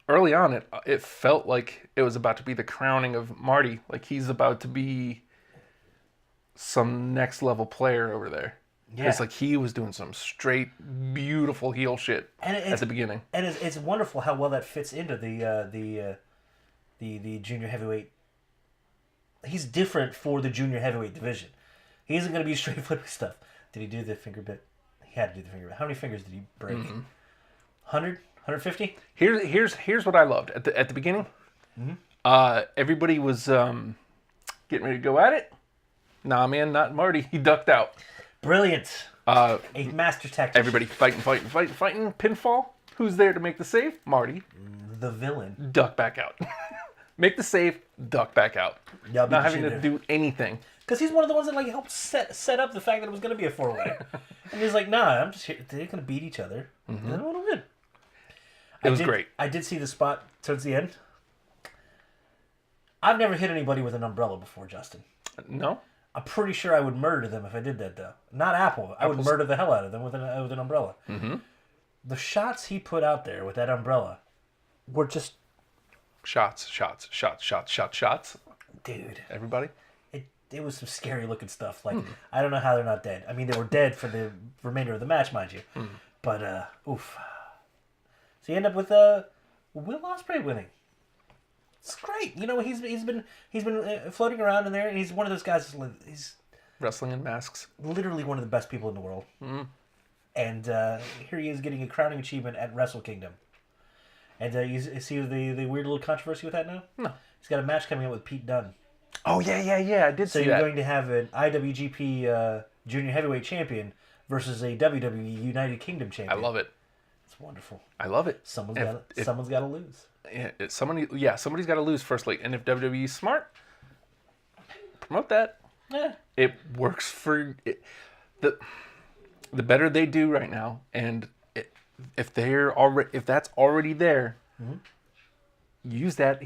early on, it felt like it was about to be the crowning of Marty. Like he's about to be some next level player over there. Because like he was doing some straight, beautiful heel shit at the beginning. And it's wonderful how well that fits into the junior heavyweight. He's different for the junior heavyweight division. He isn't going to be straight flipping stuff. Did he do the finger bit? He had to do the finger bit. How many fingers did he break? 100? 150? Here's what I loved at the beginning. Everybody was getting ready to go at it. Nah, man, not Marty. He ducked out. Brilliant. A master tactician. Everybody fighting. Pinfall. Who's there to make the save? Marty. The villain. Duck back out. Make the save. Duck back out. Yeah, not having to do anything. Because he's one of the ones that like helped set up the fact that it was going to be a four-way. And he's like, nah, I'm just here. They're going to beat each other. And then we'll win. It was great. I did see the spot towards the end. I've never hit anybody with an umbrella before, Justin. No? I'm pretty sure I would murder them if I did that, though. Not Apple. I would murder the hell out of them with an umbrella. The shots he put out there with that umbrella were just... Shots. Dude. Everybody? It was some scary looking stuff. Like, I don't know how they're not dead. I mean, they were dead for the remainder of the match, mind you. But, oof. So you end up with Will Ospreay winning. It's great. You know, he's been floating around in there, and he's one of those guys. He's Wrestling in masks. literally one of the best people in the world. And here he is getting a crowning achievement at Wrestle Kingdom. And you see the weird little controversy with that now? No. He's got a match coming up with Pete Dunne. Oh, yeah. I did So see you're that. going to have an IWGP Junior Heavyweight Champion versus a WWE United Kingdom I Champion. love it. It's wonderful. I love it. Someone's got to lose. Somebody's got to lose first. Like, and if WWE's smart, promote that. Yeah. It works for it. The better they do right now, and if that's already there, use that.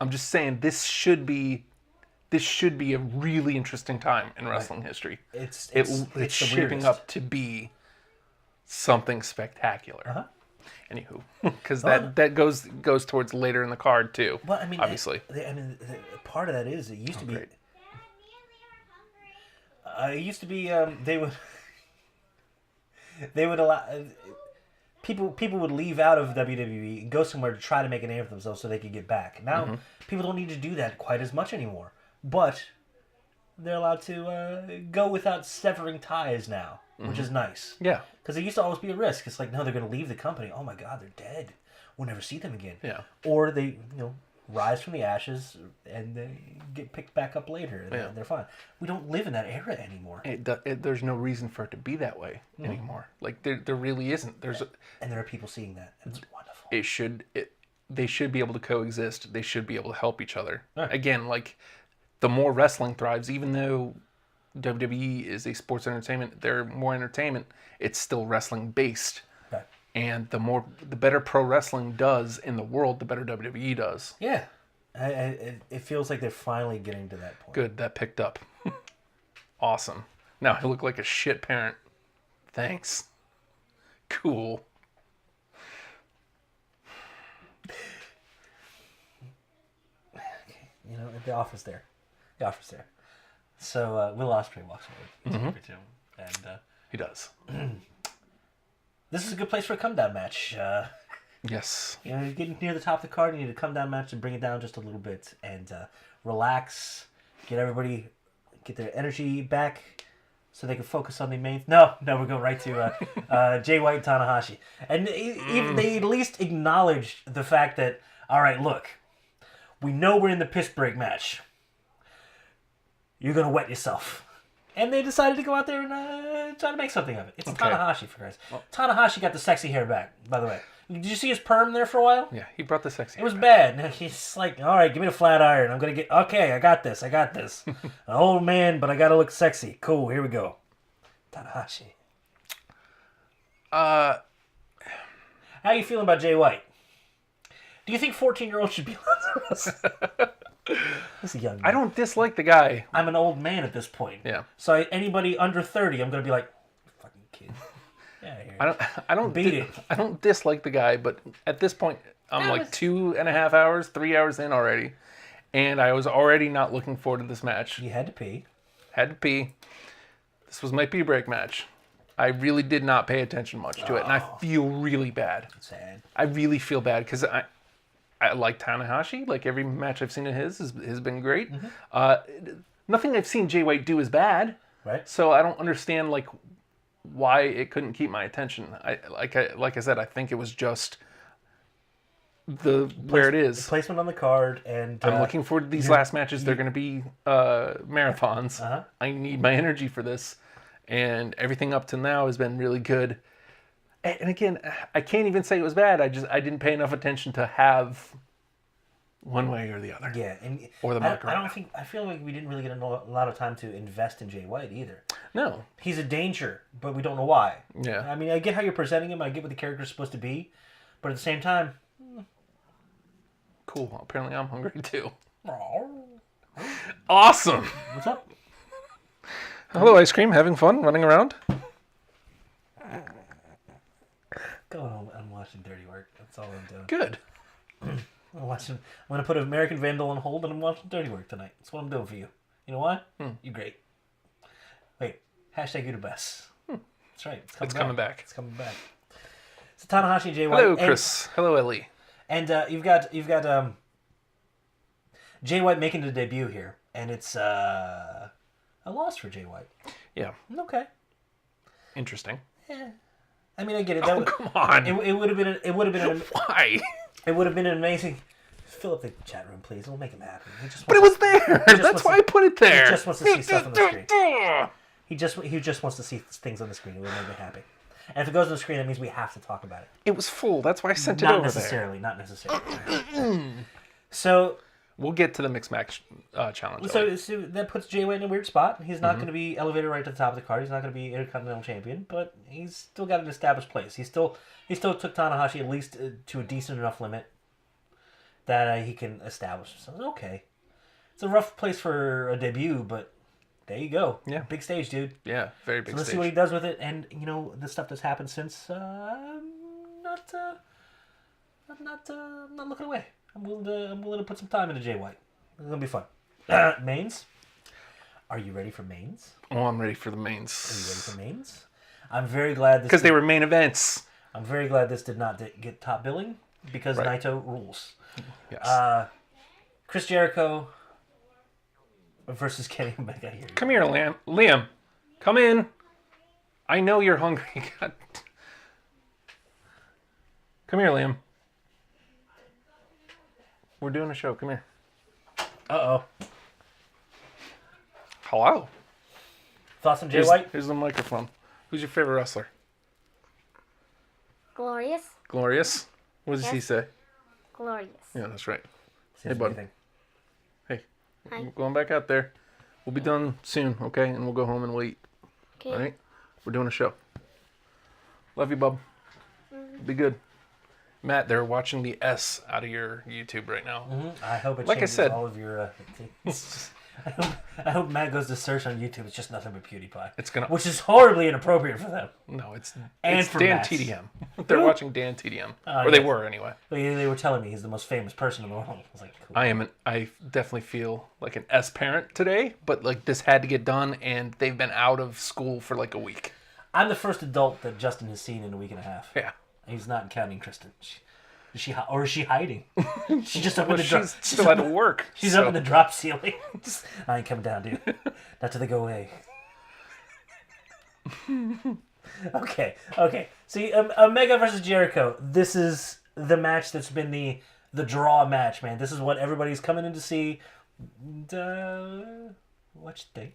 I'm just saying this should be a really interesting time in wrestling history. It's It's shaping up to be something spectacular. Anywho, because that goes towards later in the card too. Well, I mean, obviously, part of that is it used to be. great. It used to be they would allow people would leave out of WWE and go somewhere to try to make a name for themselves so they could get back. Now people don't need to do that quite as much anymore, but they're allowed to go without severing ties now, which is nice. Yeah, because it used to always be a risk. It's like, no, they're going to leave the company. Oh my God, they're dead. We'll never see them again. Yeah. Or they rise from the ashes and they get picked back up later and they're fine. We don't live in that era anymore. there's no reason for it to be that way anymore. Like there really isn't. And there are people seeing that. And it's wonderful. They should be able to coexist. They should be able to help each other. Right. Again, like the more wrestling thrives, even though WWE is a sports entertainment, they're more entertainment. It's still wrestling based. Right. And the better pro wrestling does in the world, the better WWE does. Yeah. It feels like they're finally getting to that point. Good, that picked up. Awesome. Now I look like a shit parent. Thanks. Cool. You know, the offer's there. The offer's there. So Will Ospreay walks away. To him, and He does. this is a good place for a come down match. Yes. You know, you're getting near the top of the card. You need a come down match and bring it down just a little bit and relax. Get everybody, get their energy back, so they can focus on the main. No, we're going right to Jay White and Tanahashi, and even they at least acknowledged the fact that, all right, look, we know we're in the piss break match. You're gonna wet yourself. And they decided to go out there and try to make something of it. It's Okay. Tanahashi, for Christ. Tanahashi got the sexy hair back, by the way. Did you see his perm there for a while? Yeah, he brought the sexy. It was bad. And he's like, all right, give me the flat iron. I'm going to get... Okay, I got this. An old man, but I got to look sexy. Cool, here we go. Tanahashi. How are you feeling about Jay White? Do you think 14-year-olds should be allowed to wrestle? He's a young man. I don't dislike the guy. I'm an old man at this point. Yeah. So anybody under 30, I'm going to be like, fucking kid. Yeah, I don't dislike the guy, but at this point, I'm like 2.5 hours, 3 hours in already, and I was already not looking forward to this match. You had to pee. Had to pee. This was my pee break match. I really did not pay attention much to it, and I feel really bad. Sad. I really feel bad because I like Tanahashi. Like every match I've seen of his has been great. Nothing I've seen Jay White do is bad. Right. So I don't understand like why it couldn't keep my attention. Like I said, I think it was just where it is. The placement on the card, and I'm looking forward to these last matches. They're going to be marathons. I need my energy for this, and everything up to now has been really good. And again, I can't even say it was bad. I didn't pay enough attention to have one way or the other. Yeah, and or the Macarena. I feel like we didn't really get a lot of time to invest in Jay White either. No, he's a danger, but we don't know why. Yeah, I mean, I get how you're presenting him. I get what the character's supposed to be, but at the same time, cool. Apparently, I'm hungry too. Awesome. What's up? Hello, ice cream. Having fun running around? Going home, I'm watching Dirty Work. That's all I'm doing. Good. I'm gonna put American Vandal on hold, and I'm watching Dirty Work tonight. That's what I'm doing for you. You know why? You're great. Wait, hashtag you the best. That's right. It's coming back. It's coming back. So Tanahashi and Jay White. Hello, Chris. Hello, Ellie. And you've got Jay White making the debut here, and it's a loss for Jay White. Yeah. Okay. Interesting. Yeah. I mean, I get it. Come on. It would have been. Why? It would have been an amazing. Fill up the chat room, please. We'll make him happy. But it was there. That's why I put it there. He just wants to see stuff on the screen. He just wants to see things on the screen. It will make him happy. And if it goes on the screen, that means we have to talk about it. It was full. That's why I sent it over Not necessarily. So we'll get to the mixed match challenge. So that puts Jay White in a weird spot. He's not going to be elevated right to the top of the card. He's not going to be Intercontinental Champion, but he's still got an established place. He still took Tanahashi at least to a decent enough limit that he can establish himself. Okay. It's a rough place for a debut, but there you go. Yeah. Big stage, dude. Yeah, very big So let's stage. see what he does with it. And, the stuff that's happened since, I'm not looking away. I'm willing to put some time into Jay White. It's going to be fun. Mains? Are you ready for mains? Oh, I'm ready for the mains. Are you ready for mains? I'm very glad this... Because they were main events. I'm very glad this did not get top billing, because Naito rules. Yes. Chris Jericho versus Kenny Omega here. Come here, Liam. Come in. I know you're hungry. Come here, Liam. We're doing a show. Come here. Uh-oh. Hello. Thoughts on Jay White? Here's the microphone. Who's your favorite wrestler? Glorious. Glorious? What does he say? Glorious. Yeah, that's right. Hey, bud. Hey. Hi. We're going back out there. We'll be done soon, okay? And we'll go home and we'll eat. Okay. All right? We're doing a show. Love you, bub. Be good. Matt, they're watching the S out of your YouTube right now. I hope it Like I changes said- all of your... I hope Matt goes to search on YouTube. It's just nothing but PewDiePie. It's gonna. Which is horribly inappropriate for them. No, it's And it's for Dan Matt. TDM. They're watching Dan TDM, or they were anyway. They were telling me he's the most famous person in the world. I was like, cool. I definitely feel like an S parent today, but like this had to get done, and they've been out of school for like a week. I'm the first adult that Justin has seen in a week and a half. Yeah. He's not counting Kristen. Is she hiding? She's just up in the She's drop. still at work. She's so. up in the drop ceiling. I ain't coming down, dude. Not till they go away. Okay. See, Omega versus Jericho. This is the match that's been the draw match, man. This is what everybody's coming in to see. What you think?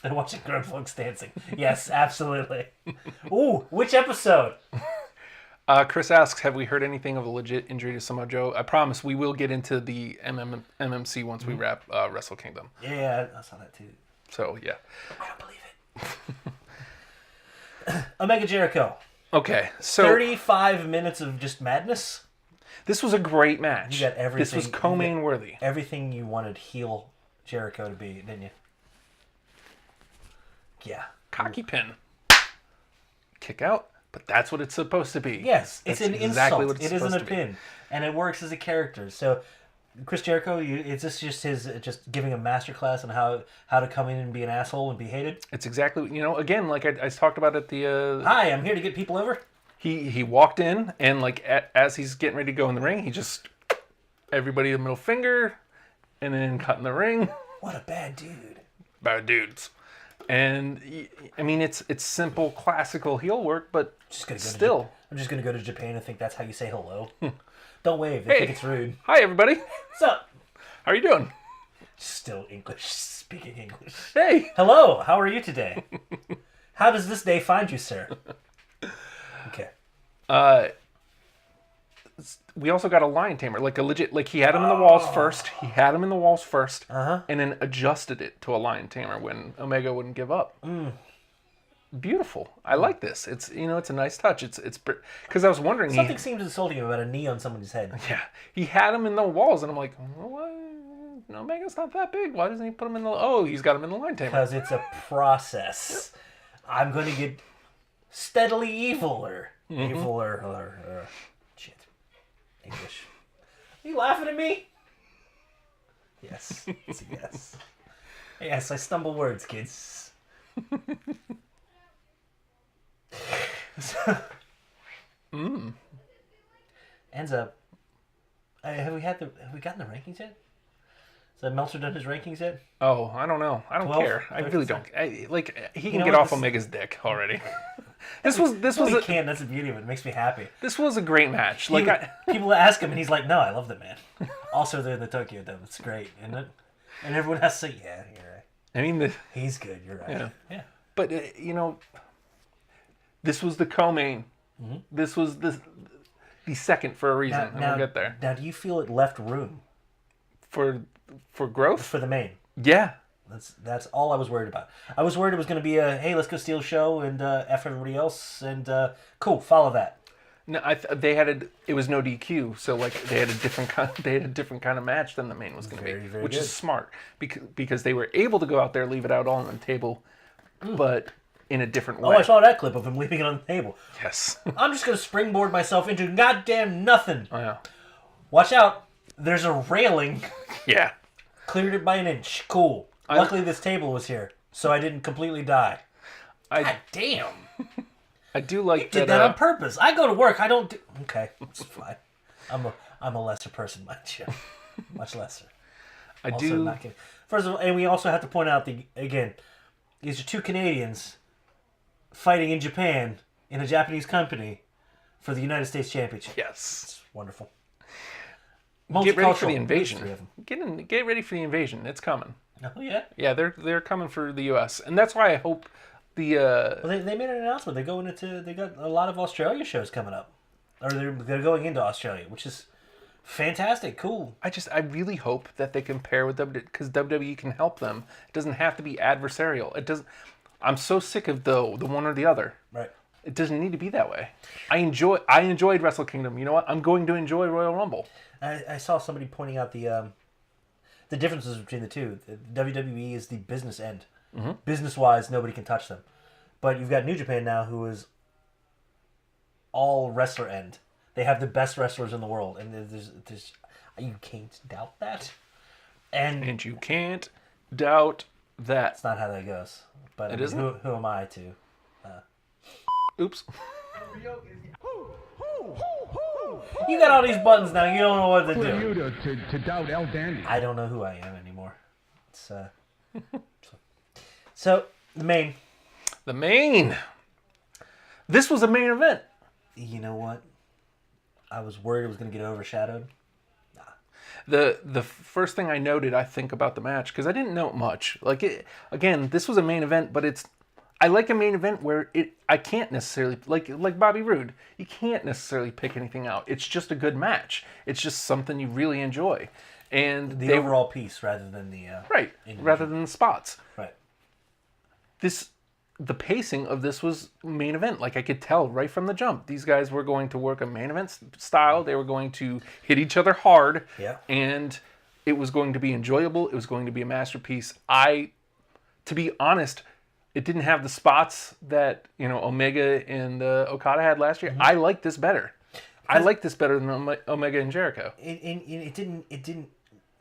They're watching grown folks dancing. Yes, absolutely. Ooh, which episode? Chris asks, have we heard anything of a legit injury to Samoa Joe? I promise we will get into the MMC once we wrap Wrestle Kingdom. Yeah, I saw that too. So, yeah. I don't believe it. Omega Jericho. Okay, so 35 minutes of just madness. this was a great match. You got everything. This was co-main worthy. Everything you wanted heel Jericho to be, didn't you? Yeah. Cocky pin. Kick out. But that's what it's supposed to be. Yes, it's That's an exactly insult. what it's It isn't a supposed to be. pin, and it works as a character. So, Chris Jericho, is this just his just giving a masterclass on how to come in and be an asshole and be hated? It's exactly, again, like I talked about at the... Hi, I'm here to get people over. He walked in, and like as he's getting ready to go in the ring, he just... Everybody the middle finger, and then cut in the ring. What a bad dude. Bad dudes. And, I mean, it's simple, classical heel work, but still. I'm just gonna go to Japan and think that's how you say hello. Don't wave. They think it's rude. Hi, everybody. What's up? How are you doing? Still English. Speaking English. Hey. Hello. How are you today? How does this day find you, sir? Okay. We also got a lion tamer, like a legit, like he had him in the walls first. He had him in the walls first, and then adjusted it to a lion tamer when Omega wouldn't give up. Beautiful. I like this. It's it's a nice touch. It's because I was wondering. Something seems insulting about a knee on somebody's head. Yeah, he had him in the walls, and I'm like, what? Omega's not that big. Why doesn't he put him in the? Oh, he's got him in the lion tamer. Because it's a process. I'm going to get steadily eviler. Shit. English. Are you laughing at me? Yes. It's a yes. Yes, I stumble words, kids. Ends up. Have we gotten the rankings yet? Has Meltzer done his rankings yet? Oh, I don't know. I don't 12, care. I really don't. He can know get what? off Omega's dick already. This was He can. That's the beauty of it. It makes me happy. This was a great match. People ask him, and he's like, "No, I love the man." Also, they're in the Tokyo Dome. It's great, isn't it? And everyone has to say, "Yeah, you're right." I mean, He's good. You're right. Yeah. But this was the co-main. Mm-hmm. This was the second for a reason. We'll get there. Now, do you feel it left room For growth? for the main? Yeah. That's all I was worried about. I was worried it was going to be a, hey, let's go steal a show and F everybody else, and cool, follow that. No, it was no DQ, so they had a different kind of match than the main was going to be, which good. is smart because they were able to go out there, leave it out on the table, but in a different way. Oh, I saw that clip of him leaving it on the table. Yes. I'm just going to springboard myself into goddamn nothing. Oh yeah. Watch out. There's a railing. Yeah. Cleared it by an inch. Cool. Luckily, this table was here, so I didn't completely die. God damn. I do like you did that on purpose. I go to work. I don't do... Okay, it's fine. I'm a lesser person, much lesser. Not kidding. First of all, and we also have to point out these are two Canadians fighting in Japan in a Japanese company for the United States Championship. Yes. It's wonderful. Get ready for the invasion. Get ready for the invasion. It's coming. Oh yeah. Yeah, they're coming for the U.S. and that's why I hope the. Well, they made an announcement. They got a lot of Australia shows coming up, or they're going into Australia, which is fantastic. Cool. I really hope that they can pair with WWE because WWE can help them. It doesn't have to be adversarial. It doesn't. I'm so sick of the one or the other. Right. It doesn't need to be that way. I enjoyed Wrestle Kingdom. You know what? I'm going to enjoy Royal Rumble. I saw somebody pointing out the differences between the two. The WWE is the business end. Mm-hmm. Business-wise, nobody can touch them. But you've got New Japan now, who is all wrestler end. They have the best wrestlers in the world, and there's you can't doubt that. And you can't doubt that. That's not how that goes. But it isn't. Who am I to? Oops. You got all these buttons now. You don't know what to do. Who are you to doubt El Dandy? I don't know who I am anymore. It's so the main. The main. This was a main event. You know what? I was worried it was going to get overshadowed. Nah. The first thing I noted, I think, about the match, because I didn't note much. Again, this was a main event, but I like a main event where I can't necessarily, like Bobby Roode, you can't necessarily pick anything out. It's just a good match. It's just something you really enjoy. And the overall piece rather than the... rather than the spots. Right. The pacing of this was main event. I could tell right from the jump. These guys were going to work a main event style. They were going to hit each other hard. Yeah. And it was going to be enjoyable. It was going to be a masterpiece. To be honest, it didn't have the spots that, Omega and Okada had last year. Mm-hmm. I like this better. I like this better than Omega and Jericho. It didn't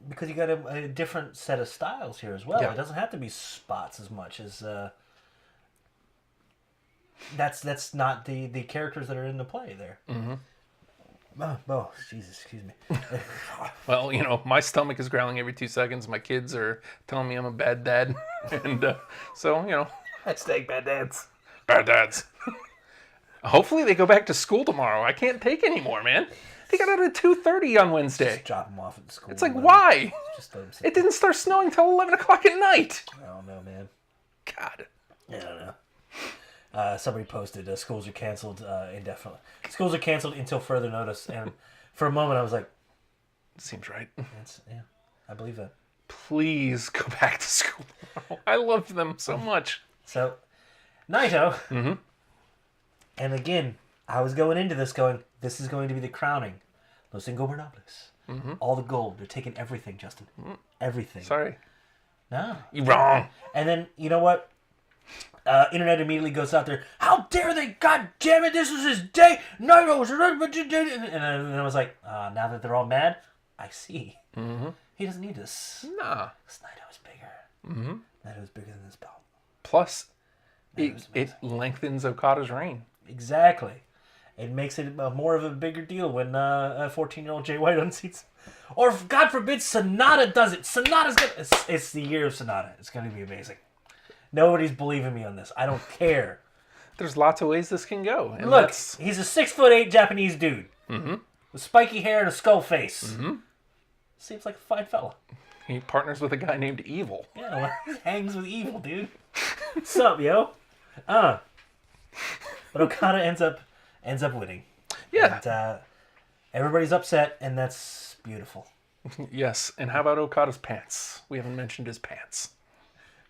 because you got a different set of styles here as well. Yeah. It doesn't have to be spots as much as that's not the characters that are in the play there. Mm-hmm. Oh, Jesus, excuse me. Well, my stomach is growling every 2 seconds. My kids are telling me I'm a bad dad, and so Hashtag bad dads. Bad dads. Hopefully they go back to school tomorrow. I can't take anymore, man. They got out at 2:30 on Wednesday. Just drop them off at school. It's why? Just let them it didn't start snowing till 11 o'clock at night. I don't know, man. God. I don't know. Somebody posted, schools are canceled indefinitely. Schools are canceled until further notice. And for a moment, I was like... Seems right. Yeah, I believe that. Please go back to school tomorrow. I love them so much. So, Naito. Mm-hmm. And again, I was going into this going, this is going to be the crowning. Los Ingobernables. Mm-hmm. All the gold. They're taking everything, Justin. Everything. Sorry. No. You're wrong. And then, you know what? Internet immediately goes out there. How dare they? God damn it! This is his day. Naito's and I was like, now that they're all mad, I see. Mm-hmm. He doesn't need this. Nah. Naito is bigger. Mm-hmm. Naito is bigger than this belt. Plus, it lengthens Okada's reign. Exactly. It makes it more of a bigger deal when a 14-year-old Jay White unseats. Or, God forbid, Sonata does it. Sonata's gonna... It's the year of Sonata. It's going to be amazing. Nobody's believing me on this. I don't care. There's lots of ways this can go. And look, he's a 6'8" Japanese dude. Mm-hmm. With spiky hair and a skull face. Mm-hmm. Seems like a fine fella. He partners with a guy named Evil. Yeah, well, he hangs with Evil, dude. What's up, yo? But Okada ends up winning. Yeah. And, everybody's upset, and that's beautiful. Yes, and how about Okada's pants? We haven't mentioned his pants.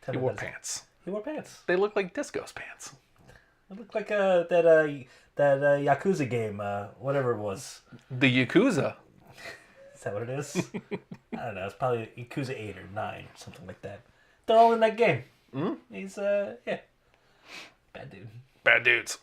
He wore pants. He wore pants. They look like Disco's pants. It looked like that Yakuza game, whatever it was. The Yakuza. Is that what it is? I don't know. It's probably Yakuza 8 or 9 or something like that. They're all in that game. Mm-hmm. He's, yeah. Bad dude. Bad dudes.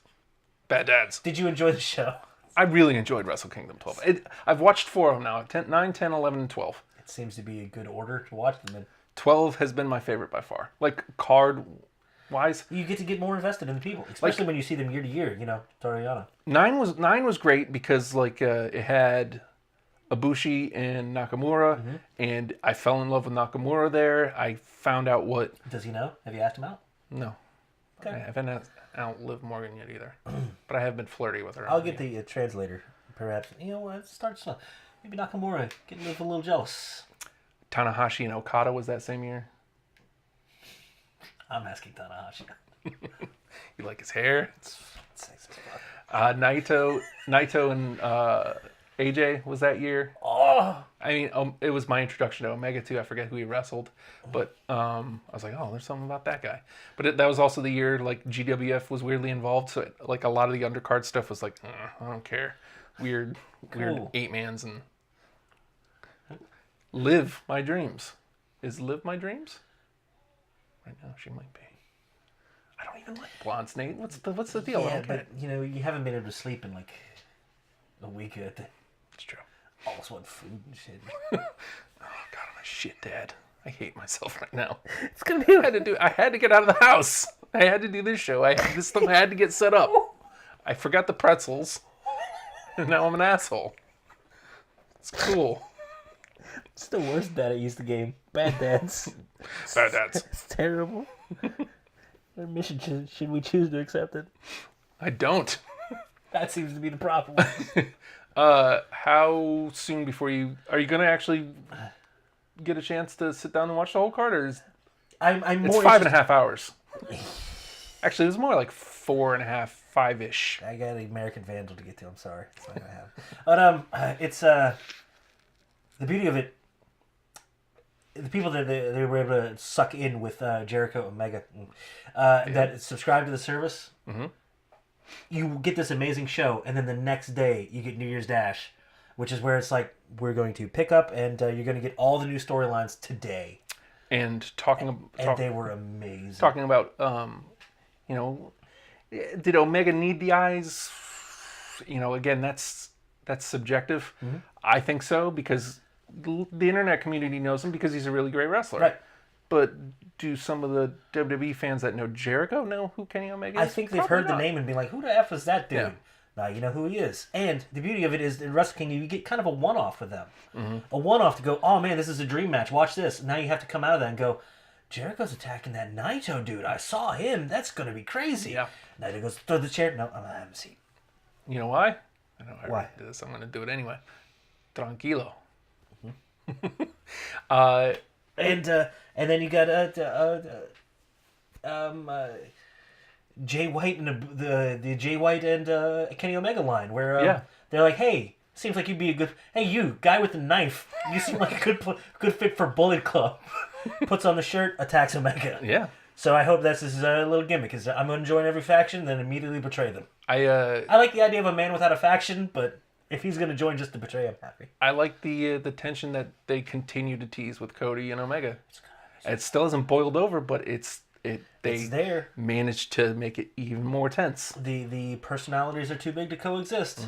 Bad dads. Did you enjoy the show? I really enjoyed Wrestle Kingdom 12. I've watched 4 of them now. 9, 10, 11, and 12. It seems to be a good order to watch them in. 12 has been my favorite by far. Like, card-wise. You get to get more invested in the people, especially when you see them year to year, Toriano. 9 was great because, like, it had Ibushi and Nakamura, mm-hmm. and I fell in love with Nakamura there. I found out what... Does he know? Have you asked him out? No. Okay. I haven't outlived Morgan yet either. But I have been flirty with her. I'll get the translator, perhaps. You know what? Start slow. Maybe Nakamura getting a little jealous. Tanahashi and Okada was that same year? I'm asking Tanahashi. You like his hair? It's sexy as fuck. Naito and AJ was that year. Oh! I mean, it was my introduction to Omega too. I forget who he wrestled, but I was like, oh, there's something about that guy. But that was also the year like GWF was weirdly involved, so like a lot of the undercard stuff was like, I don't care, weird 8-mans and Live My Dreams. Is Live My Dreams? Right now, she might be. I don't even like blondes, Nate. What's the deal? Yeah, but you haven't been able to sleep in like a week. It's true. Almost want food and shit. Oh God, I'm a shit dad. I hate myself right now. It's gonna be. I had to get out of the house. I had to do this show. This stuff I had to get set up. I forgot the pretzels, and now I'm an asshole. It's cool. It's the worst dad I used the game. Bad dads. Bad dads. It's terrible. Their mission, should we choose to accept it? I don't. That seems to be the problem. How soon before are you going to actually get a chance to sit down and watch the whole card, or is I'm it's more 5.5 hours? Actually, it was more like 4.5, 5-ish. I got an American Vandal to get to. I'm sorry, it's not gonna happen. But it's the beauty of it. The people that they were able to suck in with Jericho Omega that subscribe to the service. Mm-hmm. You get this amazing show, and then the next day you get New Year's Dash, which is where it's like, we're going to pick up, and you're going to get all the new storylines today. And they were amazing. Talking about, did Omega need the eyes? Again, that's subjective. Mm-hmm. I think so, because the internet community knows him because he's a really great wrestler. Right. But do some of the WWE fans that know Jericho know who Kenny Omega is? I think they've heard the name and been like, who the F is that dude? Yeah. Now you know who he is. And the beauty of it is, in Wrestle Kingdom, you get kind of a one-off with them. Mm-hmm. A one-off to go, oh man, this is a dream match, watch this. Now you have to come out of that and go, Jericho's attacking that Naito dude. I saw him. That's going to be crazy. Yeah. Naito goes, throw the chair. No, I'm going to have a seat. You know why? I know why? Did this. I'm going to do it anyway. Tranquilo. And then you got Jay White and the Jay White and Kenny Omega line where they're like, hey, seems like you'd be a good, hey, you guy with the knife, you seem like a good fit for Bullet Club. Puts on the shirt, attacks Omega. Yeah. So I hope that's his little gimmick, is I'm going to join every faction, then immediately betray them. I like the idea of a man without a faction, but if he's going to join just to betray, I'm happy. I like the tension that they continue to tease with Cody and Omega. It still hasn't boiled over, but it's They It's there. managed to make it even more tense. The personalities are too big to coexist.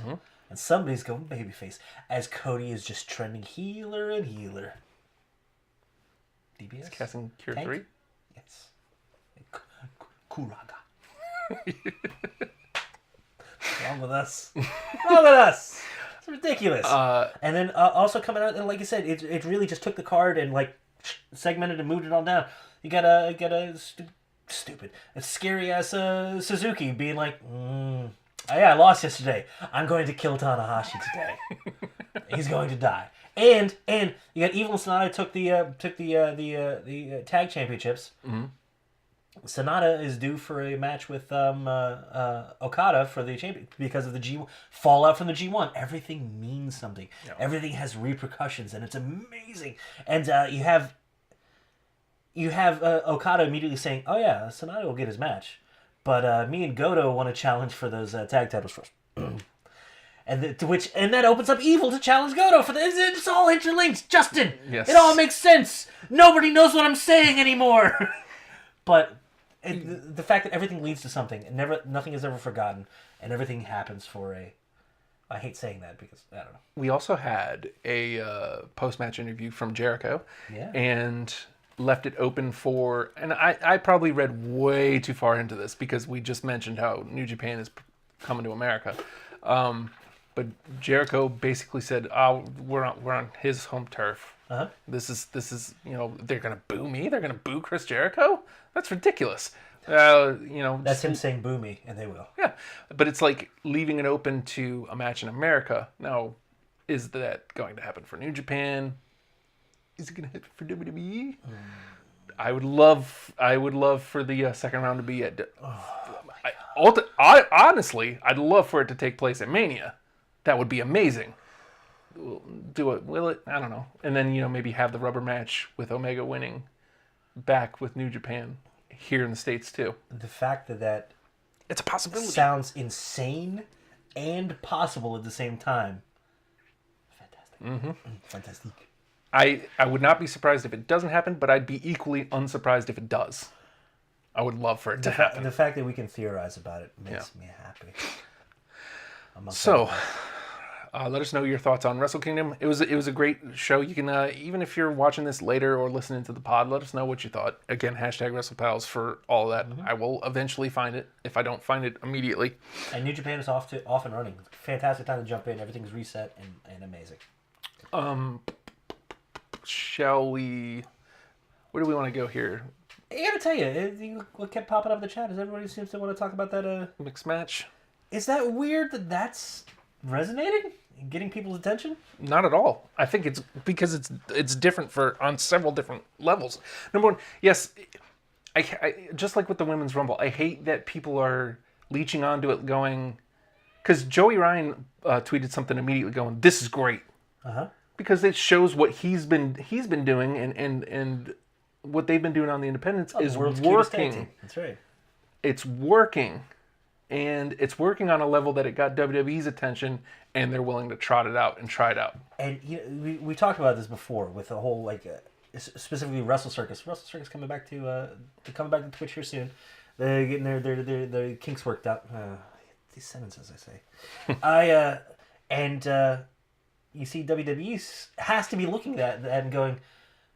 And somebody's going babyface. As Cody is just trending healer and healer. DBS? Casting Cure Tank? 3? Yes. Kuraga. What's wrong with us? What's wrong with us? It's ridiculous. And then also coming out, and like you said, it really just took the card and like segmented and moved it all down. You got a stupid, a scary ass Suzuki being like, oh yeah, I lost yesterday. I'm going to kill Tanahashi today. He's going to die. And you got Evil and Sonata took the tag championships. Sonata is due for a match with Okada for the champion because of the G fallout from the G1. Everything means something. Yeah. Everything has repercussions, and it's amazing. And you have Okada immediately saying, "Oh yeah, Sonata will get his match, but me and Goto want to challenge for those tag titles first." And that opens up Evil to challenge Goto for it's all interlinked. Justin, yes. It all makes sense. Nobody knows what I'm saying anymore. But the fact that everything leads to something, and nothing is ever forgotten, and everything happens for a. I hate saying that because I don't know. We also had a post-match interview from Jericho, and left it open for. And I probably read way too far into this because we just mentioned how New Japan is coming to America. But Jericho basically said, "Oh, we're on his home turf. This is they're gonna boo me. They're gonna boo Chris Jericho. That's ridiculous. That's him saying boo me, and they will. Yeah, but it's like leaving it open to a match in America. Now, is that going to happen for New Japan? Is it going to happen for WWE? I would love for the second round to be at. Honestly, I'd love for it to take place at Mania. That would be amazing. Do it? Will it? I don't know. And then maybe have the rubber match with Omega winning, back with New Japan here in the States too. The fact that it's a possibility sounds insane and possible at the same time. Fantastic. Fantastic. I would not be surprised if it doesn't happen, but I'd be equally unsurprised if it does. I would love for it to happen. The fact that we can theorize about it makes me happy. So, let us know your thoughts on Wrestle Kingdom. It was a great show. You can even if you're watching this later or listening to the pod, let us know what you thought. Again, #WrestlePals for all of that. I will eventually find it if I don't find it immediately. And New Japan is off and running. Fantastic time to jump in. Everything's reset and amazing. Shall we? Where do we want to go here? I gotta tell you, what kept popping up in the chat is everybody seems to want to talk about that mixed match. Is that weird that's resonating? Getting people's attention? Not at all. I think it's because it's different on several different levels. Number one, yes, I just like with the Women's Rumble, I hate that people are leeching onto it going, because Joey Ryan tweeted something immediately going, "This is great," because it shows what he's been doing and what they've been doing on the independents is working. That's right. It's working. And it's working on a level that it got WWE's attention, and they're willing to trot it out and try it out. And we talked about this before with the whole specifically Wrestle Circus. Wrestle Circus coming back to Twitch here soon. They're getting their kinks worked out. These sentences I say. You see WWE has to be looking at that and going,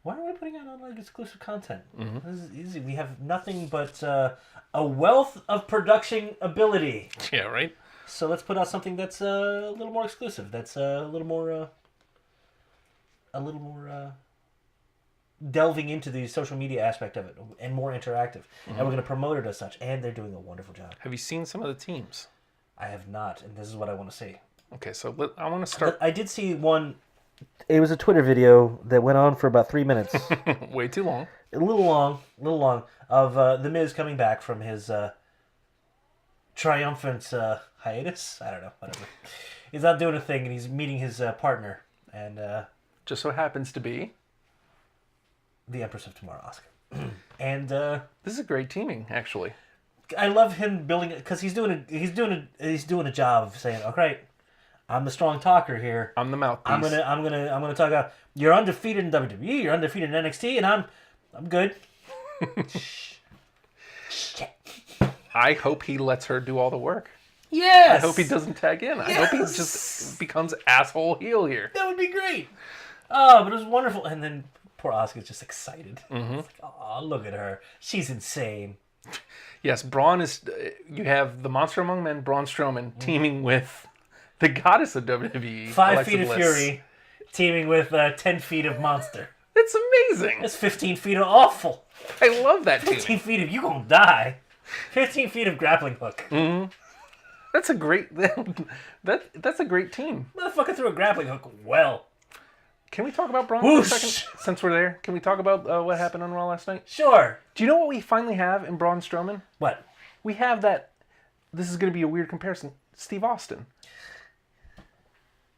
why are we putting out exclusive content? This is easy. We have nothing but a wealth of production ability. Yeah, right. So let's put out something that's a little more exclusive. That's a little more delving into the social media aspect of it and more interactive. And we're going to promote it as such. And they're doing a wonderful job. Have you seen some of the teams? I have not, and this is what I want to see. Okay, so I want to start. I did see one. It was a Twitter video that went on for about 3 minutes. Way too long. A little long, of The Miz coming back from his triumphant hiatus. I don't know, whatever. He's not doing a thing, and he's meeting his partner, and just so happens to be the Empress of Tomorrow, Asuka. And this is a great teaming, actually. I love him building it because he's doing a job of saying, "Okay, I'm the strong talker here. I'm the mouthpiece. I'm gonna talk about you're undefeated in WWE, you're undefeated in NXT, and I'm good." Shit. I hope he lets her do all the work. Yes. I hope he doesn't tag in. I hope he just becomes asshole heel here. That would be great. Oh, but it was wonderful. And then poor Asuka's just excited. It's like, oh, look at her. She's insane. Yes, Braun is. You have the monster among men, Braun Strowman, teaming with the goddess of WWE, 5 Alexa feet of Bliss. fury, teaming with 10 feet of monster. It's amazing. That's 15 feet of awful. I love that 15 teaming. feet of you gonna die. 15 feet of grappling hook. That's a great. That's a great team. Motherfucker threw a grappling hook well. Can we talk about Braun Whoosh. for a second? Since we're there, can we talk about what happened on Raw last night? Sure. Do you know what we finally have in Braun Strowman? What? We have that. This is going to be a weird comparison. Steve Austin.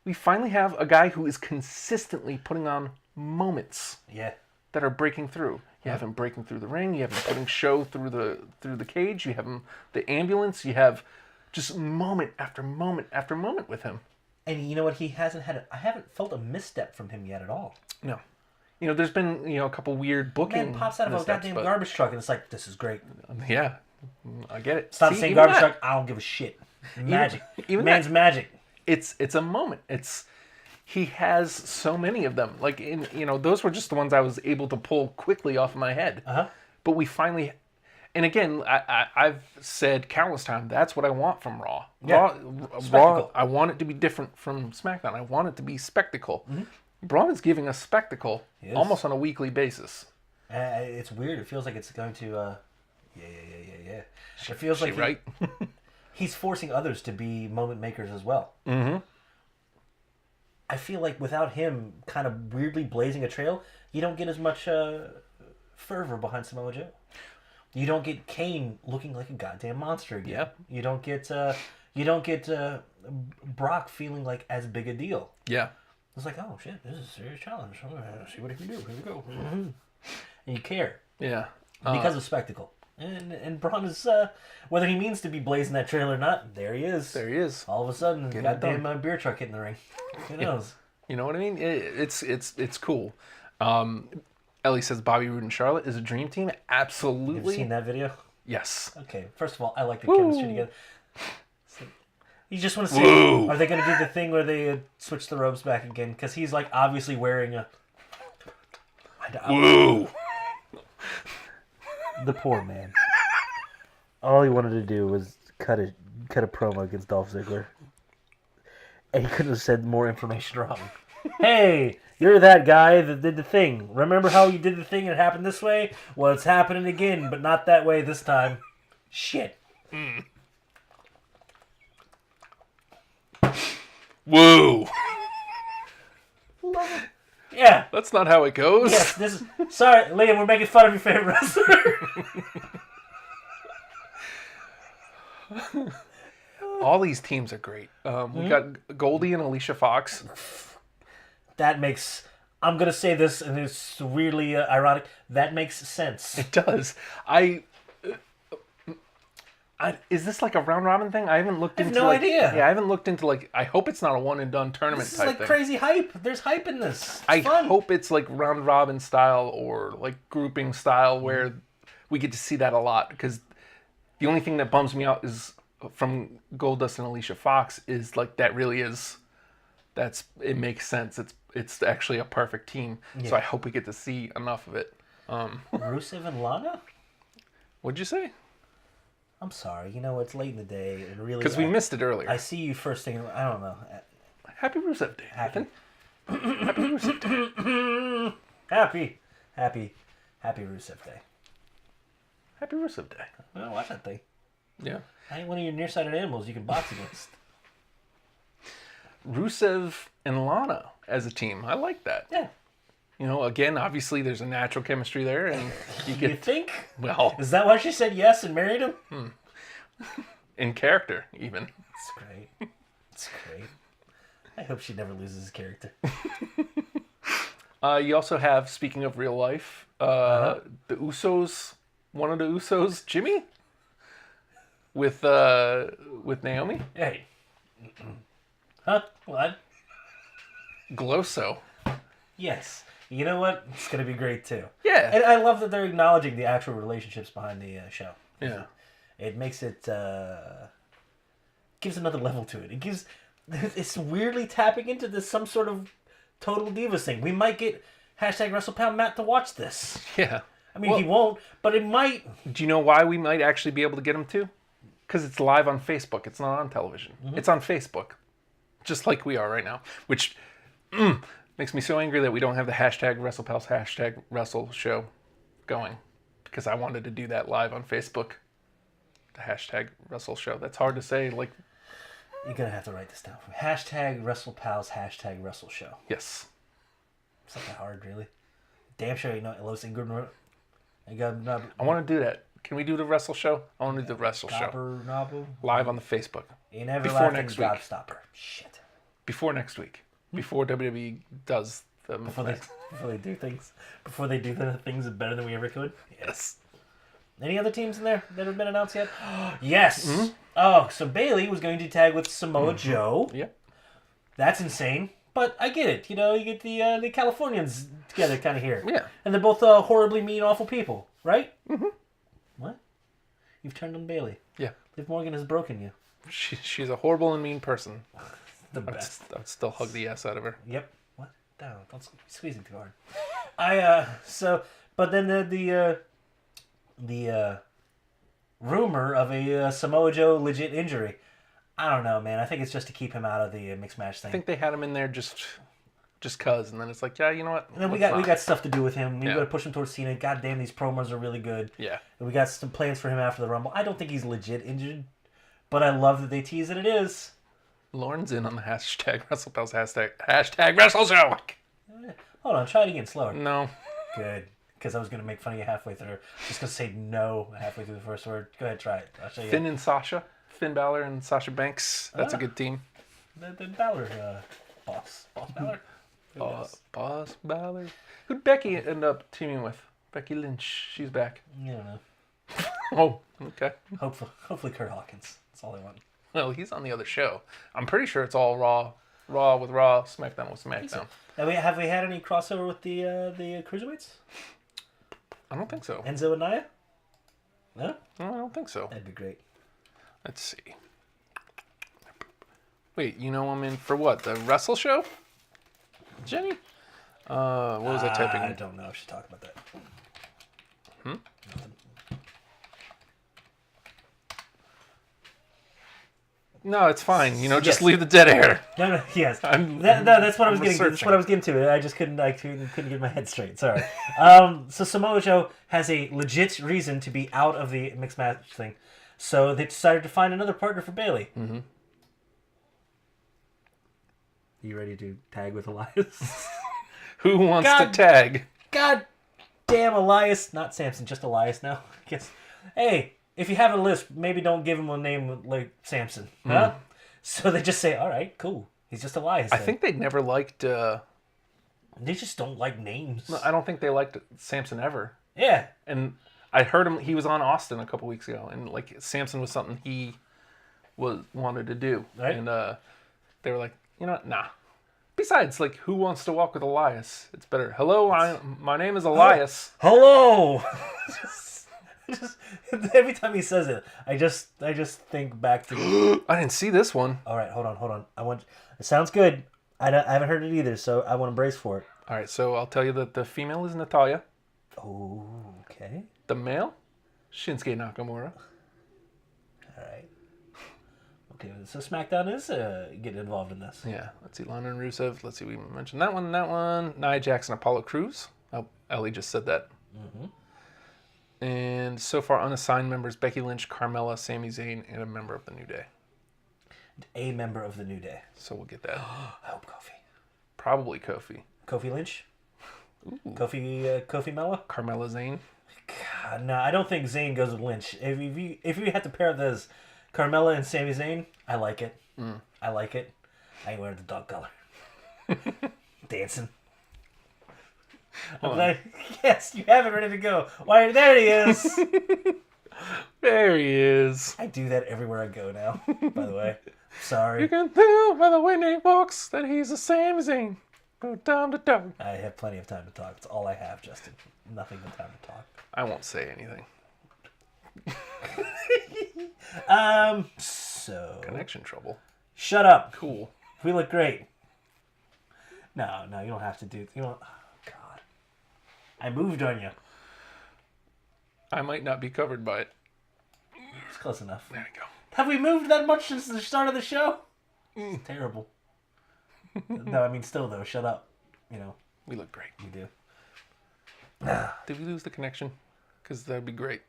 We finally have a guy who is consistently putting on moments Yeah. that are breaking through. You have him breaking through the ring. You have him putting show through the cage. You have him the ambulance. You have just moment after moment after moment with him. And you know what? He hasn't had. I haven't felt a misstep from him yet at all. No, there's been a couple weird booking. Man pops out of a missteps, goddamn but- garbage truck, and it's like, this is great. Yeah, I get it. It's not the See, same even garbage that- truck. I don't give a shit. Magic. even Man's that- magic. It's a moment. He has so many of them. Like those were just the ones I was able to pull quickly off my head. But we finally, and again, I've said countless times, that's what I want from Raw. Yeah. Raw, Spectacle. I want it to be different from SmackDown. I want it to be spectacle. Braun is giving us spectacle He is. almost on a weekly basis. It's weird. It feels like it's going to. Yeah. It feels She like right? he's forcing others to be moment makers as well. I feel like without him kind of weirdly blazing a trail, you don't get as much fervor behind Samoa Joe. You don't get Kane looking like a goddamn monster again. Yep. You don't get Brock feeling like as big a deal. Yeah. It's like, oh shit, this is a serious challenge. I'm gonna see what he can do. Here we go. And you care Yeah. because of spectacle. And Braun is whether he means to be blazing that trail or not, there he is. There he is. All of a sudden, Getting it goddamn done. beer truck hitting the ring. Who knows? You know what I mean? It's cool. Ellie says Bobby Roode and Charlotte is a dream team. Absolutely. You've seen that video? Yes. Okay, first of all, I like the Woo. chemistry together. So, you just want to see, Woo. are they going to do the thing where they switch the robes back again? Because he's like obviously wearing a. Woo. The poor man. All he wanted to do was cut a promo against Dolph Ziggler. And he couldn't have said more information wrong. Hey, you're that guy that did the thing. Remember how you did the thing and it happened this way? Well, it's happening again, but not that way this time. Shit. Woo. Yeah. That's not how it goes. Yes, this is... Sorry, Liam, we're making fun of your favorite wrestler. All these teams are great. We got Goldie and Alicia Fox. That makes... I'm going to say this, and it's weirdly ironic. That makes sense. It does. Is this like a round robin thing? I haven't looked into. no idea. Yeah, I haven't looked into like. I hope it's not a one and done tournament This is type like thing. crazy hype. There's hype in this. It's I fun. hope it's like round robin style or like grouping style where we get to see that a lot, because the only thing that bums me out is from Goldust and Alicia Fox is like that really is. It makes sense. It's actually a perfect team. Yeah. So I hope we get to see enough of it. Rusev and Lana? What'd you say? I'm sorry. You know, it's late in the day, and really... Because we missed it earlier. I see you first thing... I don't know. Happy Rusev Day. Happy. Happy Rusev Day. Happy Rusev Day. Happy Rusev Day. Well, watch that thing. Yeah. I ain't one of your nearsighted animals you can box against. Rusev and Lana as a team. I like that. Yeah. You know, again, obviously there's a natural chemistry there, and you You get think? well Is that why she said yes and married him? in character even. It's great. It's great. I hope she never loses his character. You also have, speaking of real life, the Usos. One of the Usos, Jimmy, with Naomi. Hey. Huh? What? Glosso. Yes. You know what? It's going to be great, too. Yeah. And I love that they're acknowledging the actual relationships behind the show. Yeah. It makes it gives another level to it. It's weirdly tapping into this some sort of Total Divas thing. We might get #WrestlePound Matt to watch this. Yeah. I mean, he won't, but it might. Do you know why we might actually be able to get him to? Because it's live on Facebook. It's not on television. It's on Facebook. Just like we are right now. Which makes me so angry that we don't have the #WrestlePals, #WrestleShow going. Because I wanted to do that live on Facebook. The #WrestleShow. That's hard to say. Like, You're going to have to write this down. #WrestlePals, #WrestleShow. yes. It's not that hard, really. Damn sure you know Los Ingram. I want to do that. Can we do the Wrestle Show? I want to do the Wrestle Show. Live on the Facebook. You never Before laugh next at week. Stopper. Shit. Before next week. Before WWE does the... Before they do things. Before they do the things better than we ever could. Yes. Any other teams in there that have been announced yet? Yes. Oh, so Bailey was going to tag with Samoa Joe. Yep. That's insane. But I get it. You know, you get the Californians together kind of here. Yeah. And they're both horribly mean, awful people, right? Mm-hmm. What? You've turned on Bailey. Yeah. Liv Morgan has broken you. She's a horrible and mean person. The best. I would still hug the ass out of her. Yep. What? No, don't squeeze it too hard. But then the rumor of a Samoa Joe legit injury. I don't know, man. I think it's just to keep him out of the mixed match thing. I think they had him in there just cause, and then it's like, yeah, you know what? And then we got stuff to do with him. We Yeah. got to push him towards Cena. God damn, these promos are really good. Yeah. And we got some plans for him after the Rumble. I don't think he's legit injured, but I love that they tease that it is. Lauren's in on the #WrestlePals, #WrestleShow. Hold on, try it again, slower. No. Good, because I was gonna make fun of you halfway through. Just gonna say no halfway through the first word. Go ahead, try it. I'll show you. Finn and Sasha. Finn Balor and Sasha Banks. That's a good team. The Balor boss Balor. Boss Balor. Who'd Becky end up teaming with? Becky Lynch. She's back. I don't know. Oh, okay. Hopefully Kurt Hawkins. That's all I want. Well, he's on the other show. I'm pretty sure it's all Raw. Raw with Raw, SmackDown with SmackDown. Have we had any crossover with the cruiserweights? I don't think so. Enzo and Nia? No? No, I don't think so. That'd be great. Let's see. Wait, you know I'm in for what? The Wrestle Show? Jenny? What was I typing? I don't know if she's talking about that. Nothing. No, it's fine. You know, just Yes. leave the dead air. No, yes. I'm That's what I was I'm getting to. That's researching. what I was getting to. I just couldn't get my head straight. Sorry. So Samoa Joe has a legit reason to be out of the mixed match thing. So they decided to find another partner for Bailey. Mm-hmm. You ready to tag with Elias? Who wants God. to tag? God damn Elias. Not Samson, just Elias now. I guess. Hey, if you have a list, maybe don't give him a name like Samson. Huh? So they just say, all right, cool. He's just Elias. I then. think they never liked... They just don't like names. I don't think they liked Samson ever. Yeah. And I heard him... He was on Austin a couple weeks ago. And, like, Samson was something he wanted to do. Right. And they were like, you know what? Nah. Besides, like, who wants to walk with Elias? It's better. Hello, my name is Elias. Hello. just every time he says it, I just think back to. I didn't see this one. All right, hold on. It sounds good. I haven't heard it either, so I want to brace for it. All right, so I'll tell you that the female is Natalya. Oh, okay. The male, Shinsuke Nakamura. All right. Okay, so SmackDown is getting involved in this. Yeah, let's see, Lana and Rusev. Let's see, we mentioned that one. Nia Jax and Apollo Crews. Oh, Ellie just said that. Mm-hmm. And so far, unassigned members, Becky Lynch, Carmella, Sami Zayn, and a member of the New Day. A member of the New Day. So we'll get that. I hope Kofi. Probably Kofi. Kofi Lynch? Ooh. Kofi Mella? Carmella Zayn. God, no, I don't think Zayn goes with Lynch. If you have to pair those Carmella and Sami Zayn, I like it. I like it. I ain't wearing the dog color. Dancing. I'm like, yes, you have it ready to go. Why, there he is. There he is. I do that everywhere I go now, by the way. Sorry. You can tell by the way he walks that he's the Sami Zayn. Go down to down. I have plenty of time to talk. It's all I have, Justin. Nothing but time to talk. I won't say anything. So Connection trouble. shut up. Cool. We look great. No, you don't have to do. You don't. Oh, God, I moved on you. I might not be covered by it. It's close enough. There we go. Have we moved that much since the start of the show? It's terrible. No, I mean, still though. Shut up. You know, We look great. we do. Did we lose the connection? Because that'd be great.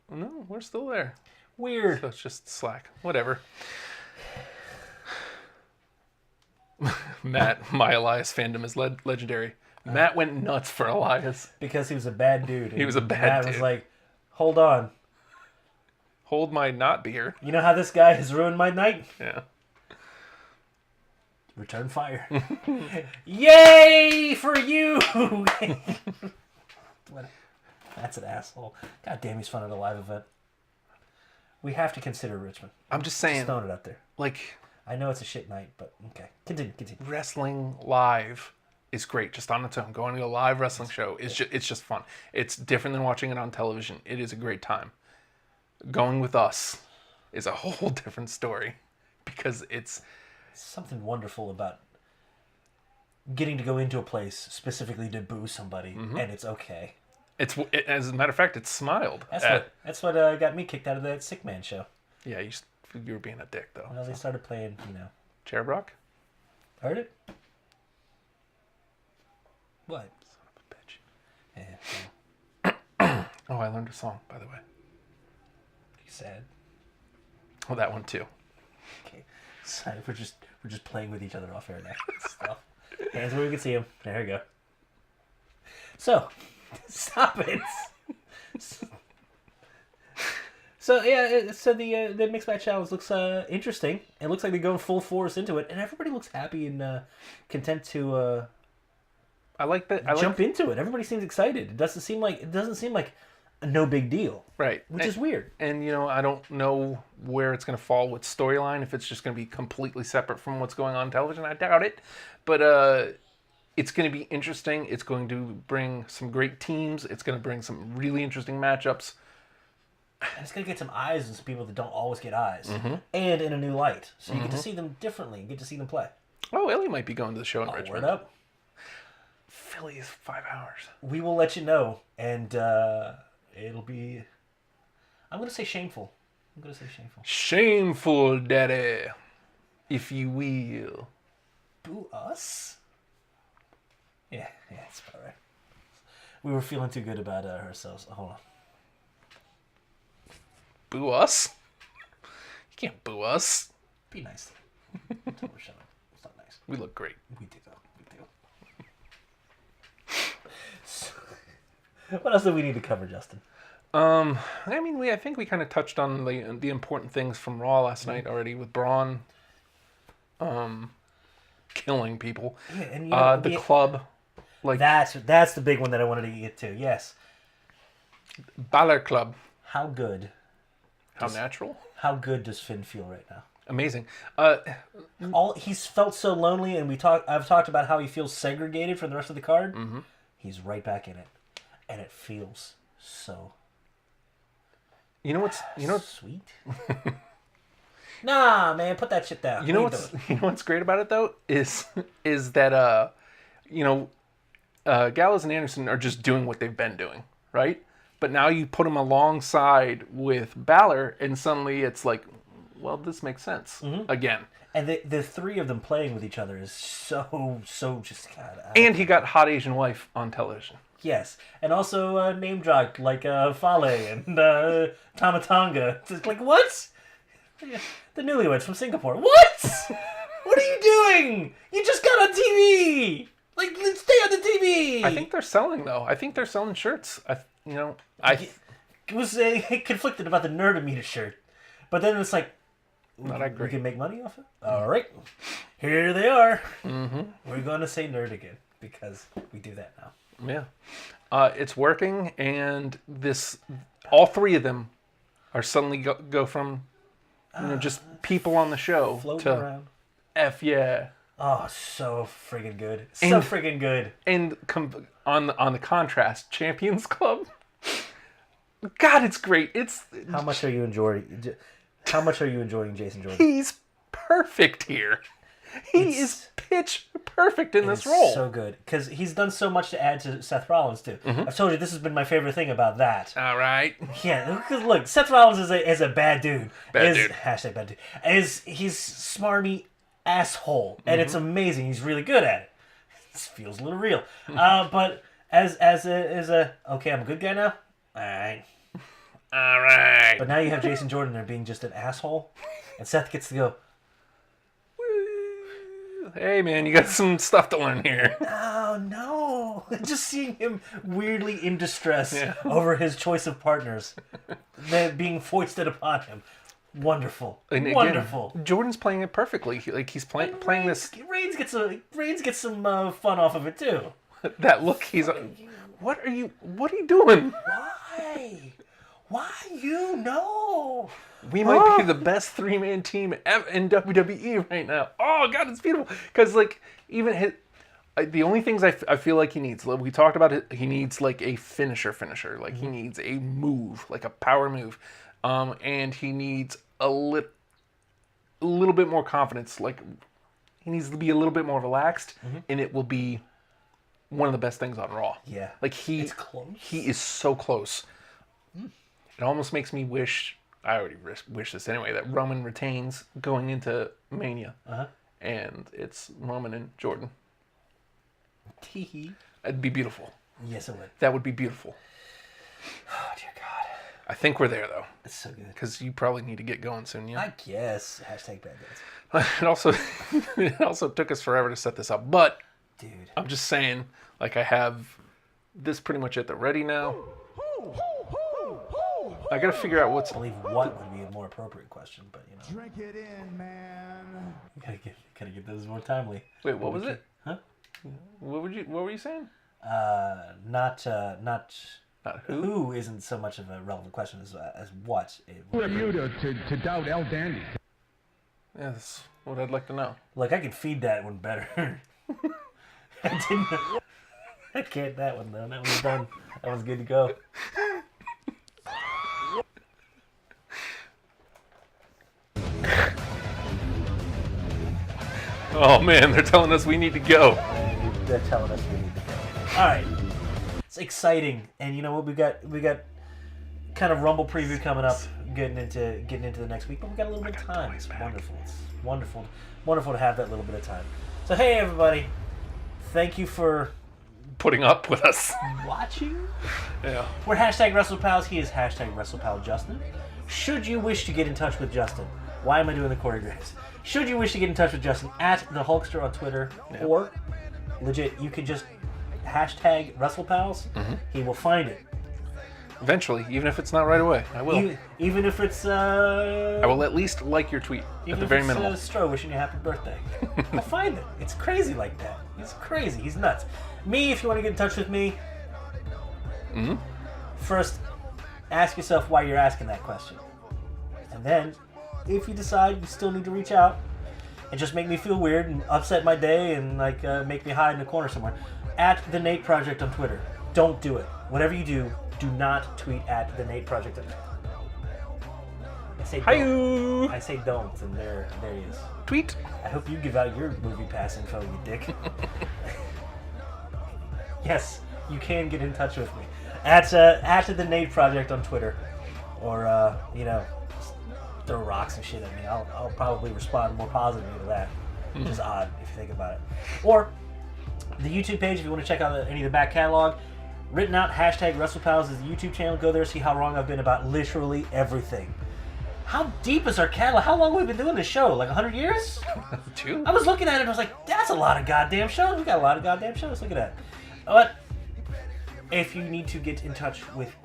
No, we're still there. Weird. So it's just Slack. Whatever. Matt, my Elias fandom is legendary. Matt went nuts for Elias. Because he was a bad dude. He was a bad Matt dude. was like, hold on. Hold my not beer. You know how this guy has ruined my night? Yeah. Return fire. Yay for you! That's an asshole. God damn, he's fun at a live event. We have to consider Richmond. I'm just saying, Just throwing it out there. like, I know it's a shit night, but okay. Continue. wrestling live is great just on its own. Going to a live wrestling show is it's just fun. It's different than watching it on television. It is a great time. Going with us is a whole different story because it's Something wonderful about getting to go into a place specifically to boo somebody, and it's okay. as a matter of fact, it's smiled. That's what got me kicked out of that Sick Man show. Yeah, you were being a dick though. Well, they started playing, Chair Brock? Heard it? What? Son of a bitch. Yeah. Oh, I learned a song, by the way. Sad. Oh, that one too. Okay. So we're just playing with each other off air now. Stuff. Hands where we can see them. There we go. So, stop it. So yeah, so the mixed match challenge looks interesting. It looks like they're going full force into it, and everybody looks happy and content to I like that. jump into it. Everybody seems excited. It doesn't seem like a no big deal, Right. which is weird. And, I don't know where it's going to fall with storyline, if it's just going to be completely separate from what's going on television. I doubt it. But it's going to be interesting. It's going to bring some great teams. It's going to bring some really interesting matchups. And it's going to get some eyes on some people that don't always get eyes. And in a new light. So you get to see them differently. You get to see them play. Oh, Ellie might be going to the show in Oh, Richmond. word up. Philly is 5 hours. We will let you know. And it'll be... I'm going to say shameful. Shameful, daddy, if you will. Boo us? Yeah, it's about right. We were feeling too good about ourselves. Hold on. Boo us? You can't boo us. Be nice. Tell her shut up. It's not nice. We look great. We do, though. We do. So, what else do we need to cover, Justin? I think we kind of touched on the important things from Raw last night already with Braun killing people. Yeah, and the club, like that's the big one that I wanted to get to. Yes. Balor Club. How good? How natural? How good does Finn feel right now? Amazing. He's felt so lonely, and I've talked about how he feels segregated from the rest of the card. Mm-hmm. He's right back in it, and it feels so. You know what's sweet? Nah, man, put that shit down. You know what's great about it though is that Gallows and Anderson are just doing what they've been doing, right? But now you put them alongside with Balor, and suddenly it's like, well, this makes sense again. And the three of them playing with each other is so just God. And he got hot Asian wife on television. Yes, and also name dropped like Fale and Tamatanga. It's like, what? The newlyweds from Singapore. What? What are you doing? You just got on TV. Like, let's stay on the TV. I think they're selling though. I think they're selling shirts. I was conflicted about the Nerdometer shirt, but then it's like, not that great. We can make money off it. All right, here they are. Mm-hmm. We're gonna say nerd again because we do that now. Yeah, it's working, and all three of them are suddenly go from just people on the show Floating to around. F yeah. Oh, so friggin' good. So friggin' good. And on the contrast, Champions Club. God, it's great. It's How much are you enjoying Jason Jordan? he's perfect here. He is pitch perfect in this role. So good because he's done so much to add to Seth Rollins too. I've told you this has been my favorite thing about that. All right. Yeah, because look, Seth Rollins is a bad dude. Bad dude. Hashtag bad dude. He's smarmy asshole, and it's amazing. He's really good at it. This feels a little real. But as a okay, I'm a good guy now. All right. But now you have Jason Jordan there being just an asshole, and Seth gets to go. Hey man, you got some stuff to learn here. Oh no! Just seeing him weirdly in distress over his choice of partners, they're being foisted upon him. Wonderful, And again, wonderful. Jordan's playing it perfectly. He's playing this. Reigns gets some fun off of it too. That look. What are you doing? Why? Why you know? We might be the best 3-man team in WWE right now. Oh God, it's beautiful. Because even the only things I feel like he needs. We talked about it. He needs like a finisher. Like he needs a move, like a power move, and he needs a little bit more confidence. Like he needs to be a little bit more relaxed, and it will be one of the best things on Raw. Yeah, like it's close. He is so close. It almost makes me wish. I already wish this anyway, that Roman retains going into Mania. And it's Roman and Jordan. It'd be beautiful. Yes, it would. That would be beautiful. Oh, dear God. I think we're there, though. It's so good. Because you probably need to get going soon, yeah? I guess. Hashtag bad days. It also took us forever to set this up. But, dude, I'm just saying, like, I have this pretty much at the ready now. I gotta figure out what's. I believe what would be a more appropriate question, but you know. Drink it in, man. Gotta get those more timely. Wait, what was it? Huh? What were you saying? Not who? who isn't so much of a relevant question as what. Who are you to doubt El Dandy? Yeah, that's what I'd like to know. Look, I can feed that one better. I can't that one though. That one's done. That one's good to go. Oh man, they're telling us we need to go. They're telling us we need to go. All right, it's exciting, and you know what? We got kind of Rumble preview coming up, getting into the next week, but we got a little bit of time. It's wonderful. It's wonderful to have that little bit of time. So hey everybody, thank you for putting up with us. Watching. Yeah. We're hashtag WrestlePals. He is hashtag WrestlePal Justin. Should you wish to get in touch with Justin, why am I doing the choreographs? Should you wish to get in touch with Justin at the Hulkster on Twitter, or legit, you can just hashtag WrestlePals. He will find it. Eventually, even if it's not right away, I will. Even if it's I will at least like your tweet at the very minimum. Stro wishing you happy birthday. I'll find it. It's crazy like that. He's crazy. He's nuts. Me, if you want to get in touch with me, first ask yourself why you're asking that question, and then if you decide you still need to reach out and just make me feel weird and upset my day and make me hide in a corner somewhere, at the Nate Project on Twitter. Don't do it. Whatever you do not tweet at the Nate Project. I say don't. Hi-yoo. I say don't, and there he is. Tweet. I hope you give out your movie pass info, you dick. Yes, you can get in touch with me at the Nate Project on Twitter, or just throw rocks and shit at me. I'll probably respond more positively to that, which is odd if you think about it. Or the YouTube page if you want to check out any of the back catalog. Written out, hashtag WrestlePals is the YouTube channel. Go there, see how wrong I've been about literally everything. How deep is our catalog? How long have we been doing this show? Like 100 years? 2? I was looking at it and I was like, that's a lot of goddamn shows. We got a lot of goddamn shows. Look at that. But if you need to get in touch with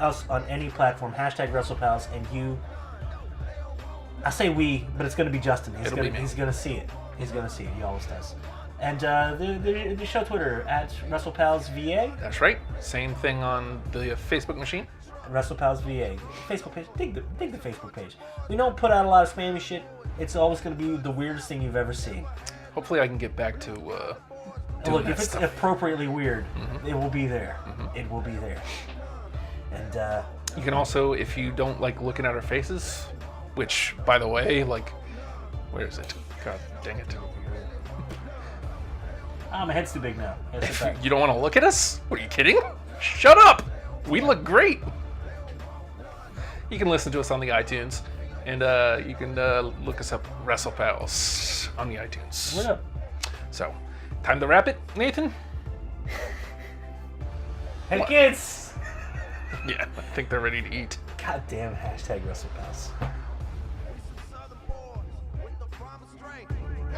us on any platform, hashtag WrestlePals, and you, I say we, but it's going to be Justin. He's going to see it. He's going to see it. He always does. And the show Twitter at WrestlePalsVA. That's right. Same thing on the Facebook machine. WrestlePalsVA. Facebook page. Dig the Facebook page. We don't put out a lot of spammy shit. It's always going to be the weirdest thing you've ever seen. Hopefully, I can get back to doing Look, that if it's stuff. appropriately weird, it will be there. It will be there. And You can also, if you don't like looking at our faces, which, by the way, like, where is it? God dang it. my head's too big now. Head's too back. You don't want to look at us? What, are you kidding? Shut up! We look great! You can listen to us on the iTunes, and you can look us up, Wrestle Pals, on the iTunes. What up? So, time to wrap it, Nathan? Hey, What? kids! Yeah, I think they're ready to eat. Goddamn hashtag WrestlePals.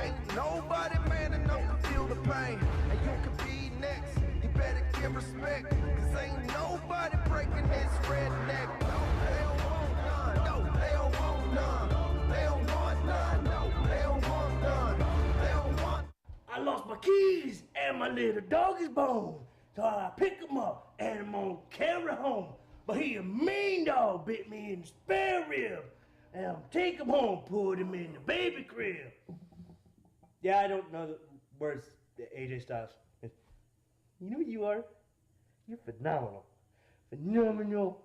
Ain't nobody man enough to feel the pain. And you can be next. You better give respect. Cause ain't nobody breaking this redneck. No, they don't want none. No, they don't want none. They don't want none. No, they don't want none. They don't want. I lost my keys and my little dog is bone. So I pick him up and I'm gonna carry home. But he a mean dog, bit me in the spare rib. And I'll take him home, put him in the baby crib. Yeah, I don't know the words, AJ Styles. You know what you are? You're phenomenal. Phenomenal.